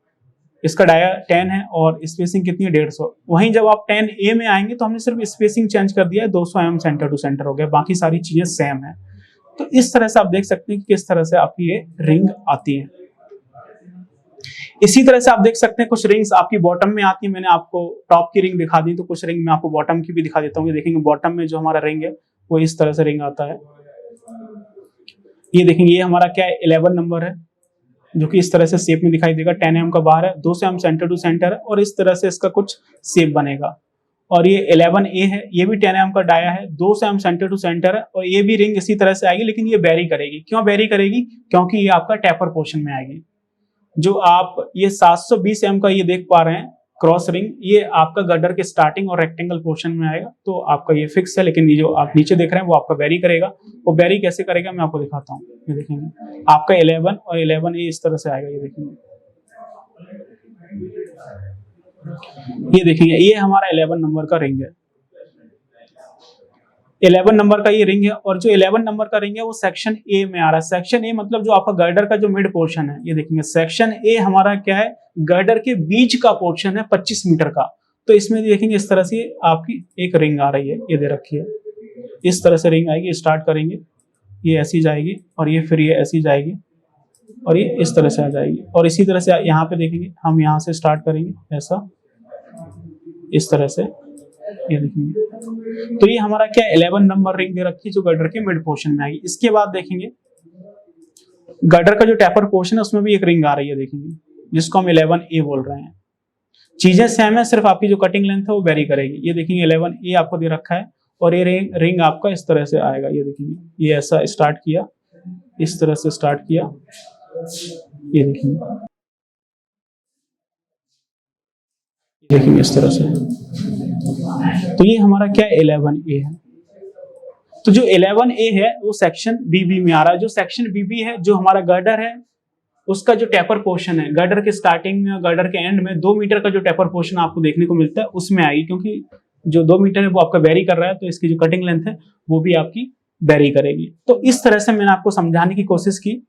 इसका डाया 10 है और स्पेसिंग कितनी है 150। वहीं जब आप 10A में आएंगे तो हमने सिर्फ स्पेसिंग चेंज कर दिया है, 200 mm सेंटर टू सेंटर हो गया, बाकी सारी चीजें सेम है। तो इस तरह से आप देख सकते हैं कि किस तरह से आपकी ये रिंग आती है। इसी तरह से आप देख सकते हैं कुछ रिंग्स आपकी बॉटम में आती है, मैंने आपको टॉप की रिंग दिखा दी, तो कुछ रिंग मैं आपको बॉटम की भी दिखा देता हूँ। देखेंगे बॉटम में जो हमारा रिंग है वो इस तरह से रिंग आता है। ये देखेंगे ये हमारा क्या है 11 नंबर है, जो कि इस तरह से शेप में दिखाई देगा, 10 mm का बाहर है, 200 mm सेंटर टू सेंटर है और इस तरह से इसका कुछ शेप बनेगा। और ये 11A है, ये भी 10 mm का डाया है, 200 mm सेंटर टू सेंटर है और ये भी रिंग इसी तरह से आएगी, लेकिन ये वेरी करेगी। क्यों वेरी करेगी? क्योंकि ये आपका टेपर पोर्शन में आएगी। जो आप ये 720 mm का ये देख पा रहे हैं क्रॉस रिंग, ये आपका गर्डर के स्टार्टिंग और रेक्टेंगल पोर्शन में आएगा, तो आपका ये फिक्स है। लेकिन ये जो आप नीचे देख रहे हैं वो आपका वेरी करेगा। वो वेरी कैसे करेगा मैं आपको दिखाता हूँ। ये देखेंगे आपका 11 और 11 ये इस तरह से आएगा। ये देखेंगे, ये देखेंगे ये हमारा 11 नंबर का रिंग है, 11 नंबर का ये रिंग है। और जो 11 नंबर का रिंग है वो सेक्शन ए में आ रहा है। सेक्शन ए मतलब जो आपका गर्डर का जो मिड पोर्शन है, ये देखेंगे सेक्शन ए हमारा क्या है, गर्डर के बीच का पोर्शन है 25 मीटर का। तो इसमें देखेंगे इस तरह से आपकी एक रिंग आ रही है, ये दे रखी है, इस तरह से रिंग आएगी। स्टार्ट करेंगे, ये ऐसी जाएगी और ये फिर ये ऐसी जाएगी और ये इस तरह से आ जाएगी। और इसी तरह से यहाँ पे देखेंगे, हम यहाँ से स्टार्ट करेंगे ऐसा, इस तरह से, ये देखेंगे। तो ये हमारा क्या 11 नंबर रिंग दे रखी है जो गर्डर के मिड पोर्शन में आएगी। इसके बाद देखेंगे गर्डर का जो टेपर पोर्शन है उसमें भी एक रिंग आ रही है, देखेंगे, जिसको हम 11A बोल रहे हैं। चीजें सेम है, सिर्फ आपकी जो कटिंग लेंथ है वो वेरी करेगी। ये देखेंगे 11A आपको दे रखा है और ये रिंग आपका इस तरह से आएगा। ये देखेंगे, ये ऐसा स्टार्ट किया, इस तरह से स्टार्ट किया, ये देखेंगे, देखेंगे इस तरह से। तो ये हमारा क्या 11A है। तो जो 11A है वो सेक्शन BB में आ रहा है। जो सेक्शन BB है, जो हमारा गर्डर है उसका जो टेपर पोर्शन है, गर्डर के स्टार्टिंग में और गर्डर के एंड में 2 मीटर का जो टेपर पोर्शन आपको देखने को मिलता है उसमें आएगी। क्योंकि जो 2 मीटर है वो आपका वेरी कर रहा है, तो इसकी जो कटिंग लेंथ है वो भी आपकी वेरी करेगी। तो इस तरह से मैंने आपको समझाने की कोशिश की।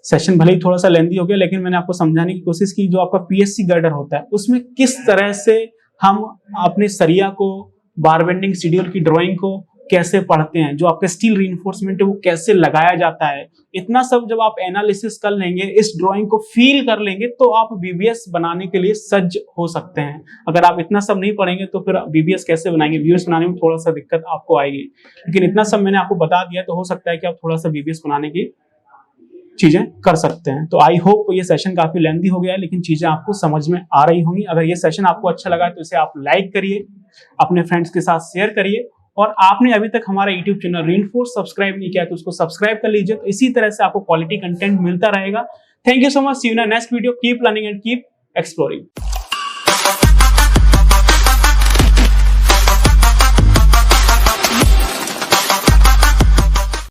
सेशन भले ही थोड़ा सा लेंदी हो गया, लेकिन मैंने आपको समझाने की कोशिश की जो आपका PSC गर्डर होता है उसमें किस तरह से हम अपने सरिया को, बार बेंडिंग शेड्यूल की ड्राइंग को कैसे पढ़ते हैं, जो आपका स्टील रीइंफोर्समेंट है वो कैसे लगाया जाता है। इतना सब जब आप एनालिसिस कर लेंगे, इस ड्राइंग को फील कर लेंगे, तो आप BBS बनाने के लिए सज्ज हो सकते हैं। अगर आप इतना सब नहीं पढ़ेंगे तो फिर BBS कैसे बनाएंगे? BBS बनाने में थोड़ा सा दिक्कत आपको आएगी, लेकिन इतना सब मैंने आपको बता दिया तो हो सकता है कि आप थोड़ा सा BBS बनाने की चीजें कर सकते हैं। तो आई होप ये सेशन काफी लेंथी हो गया है, लेकिन चीजें आपको समझ में आ रही होंगी। अगर ये सेशन आपको अच्छा लगा तो इसे आप लाइक करिए, अपने फ्रेंड्स के साथ शेयर करिए, और आपने अभी तक हमारा यूट्यूब चैनल रीइंफोर्स सब्सक्राइब नहीं किया तो उसको सब्सक्राइब कर लीजिए। तो इसी तरह से आपको क्वालिटी कंटेंट मिलता रहेगा। Thank you so much, see you in next video. Keep learning and keep exploring.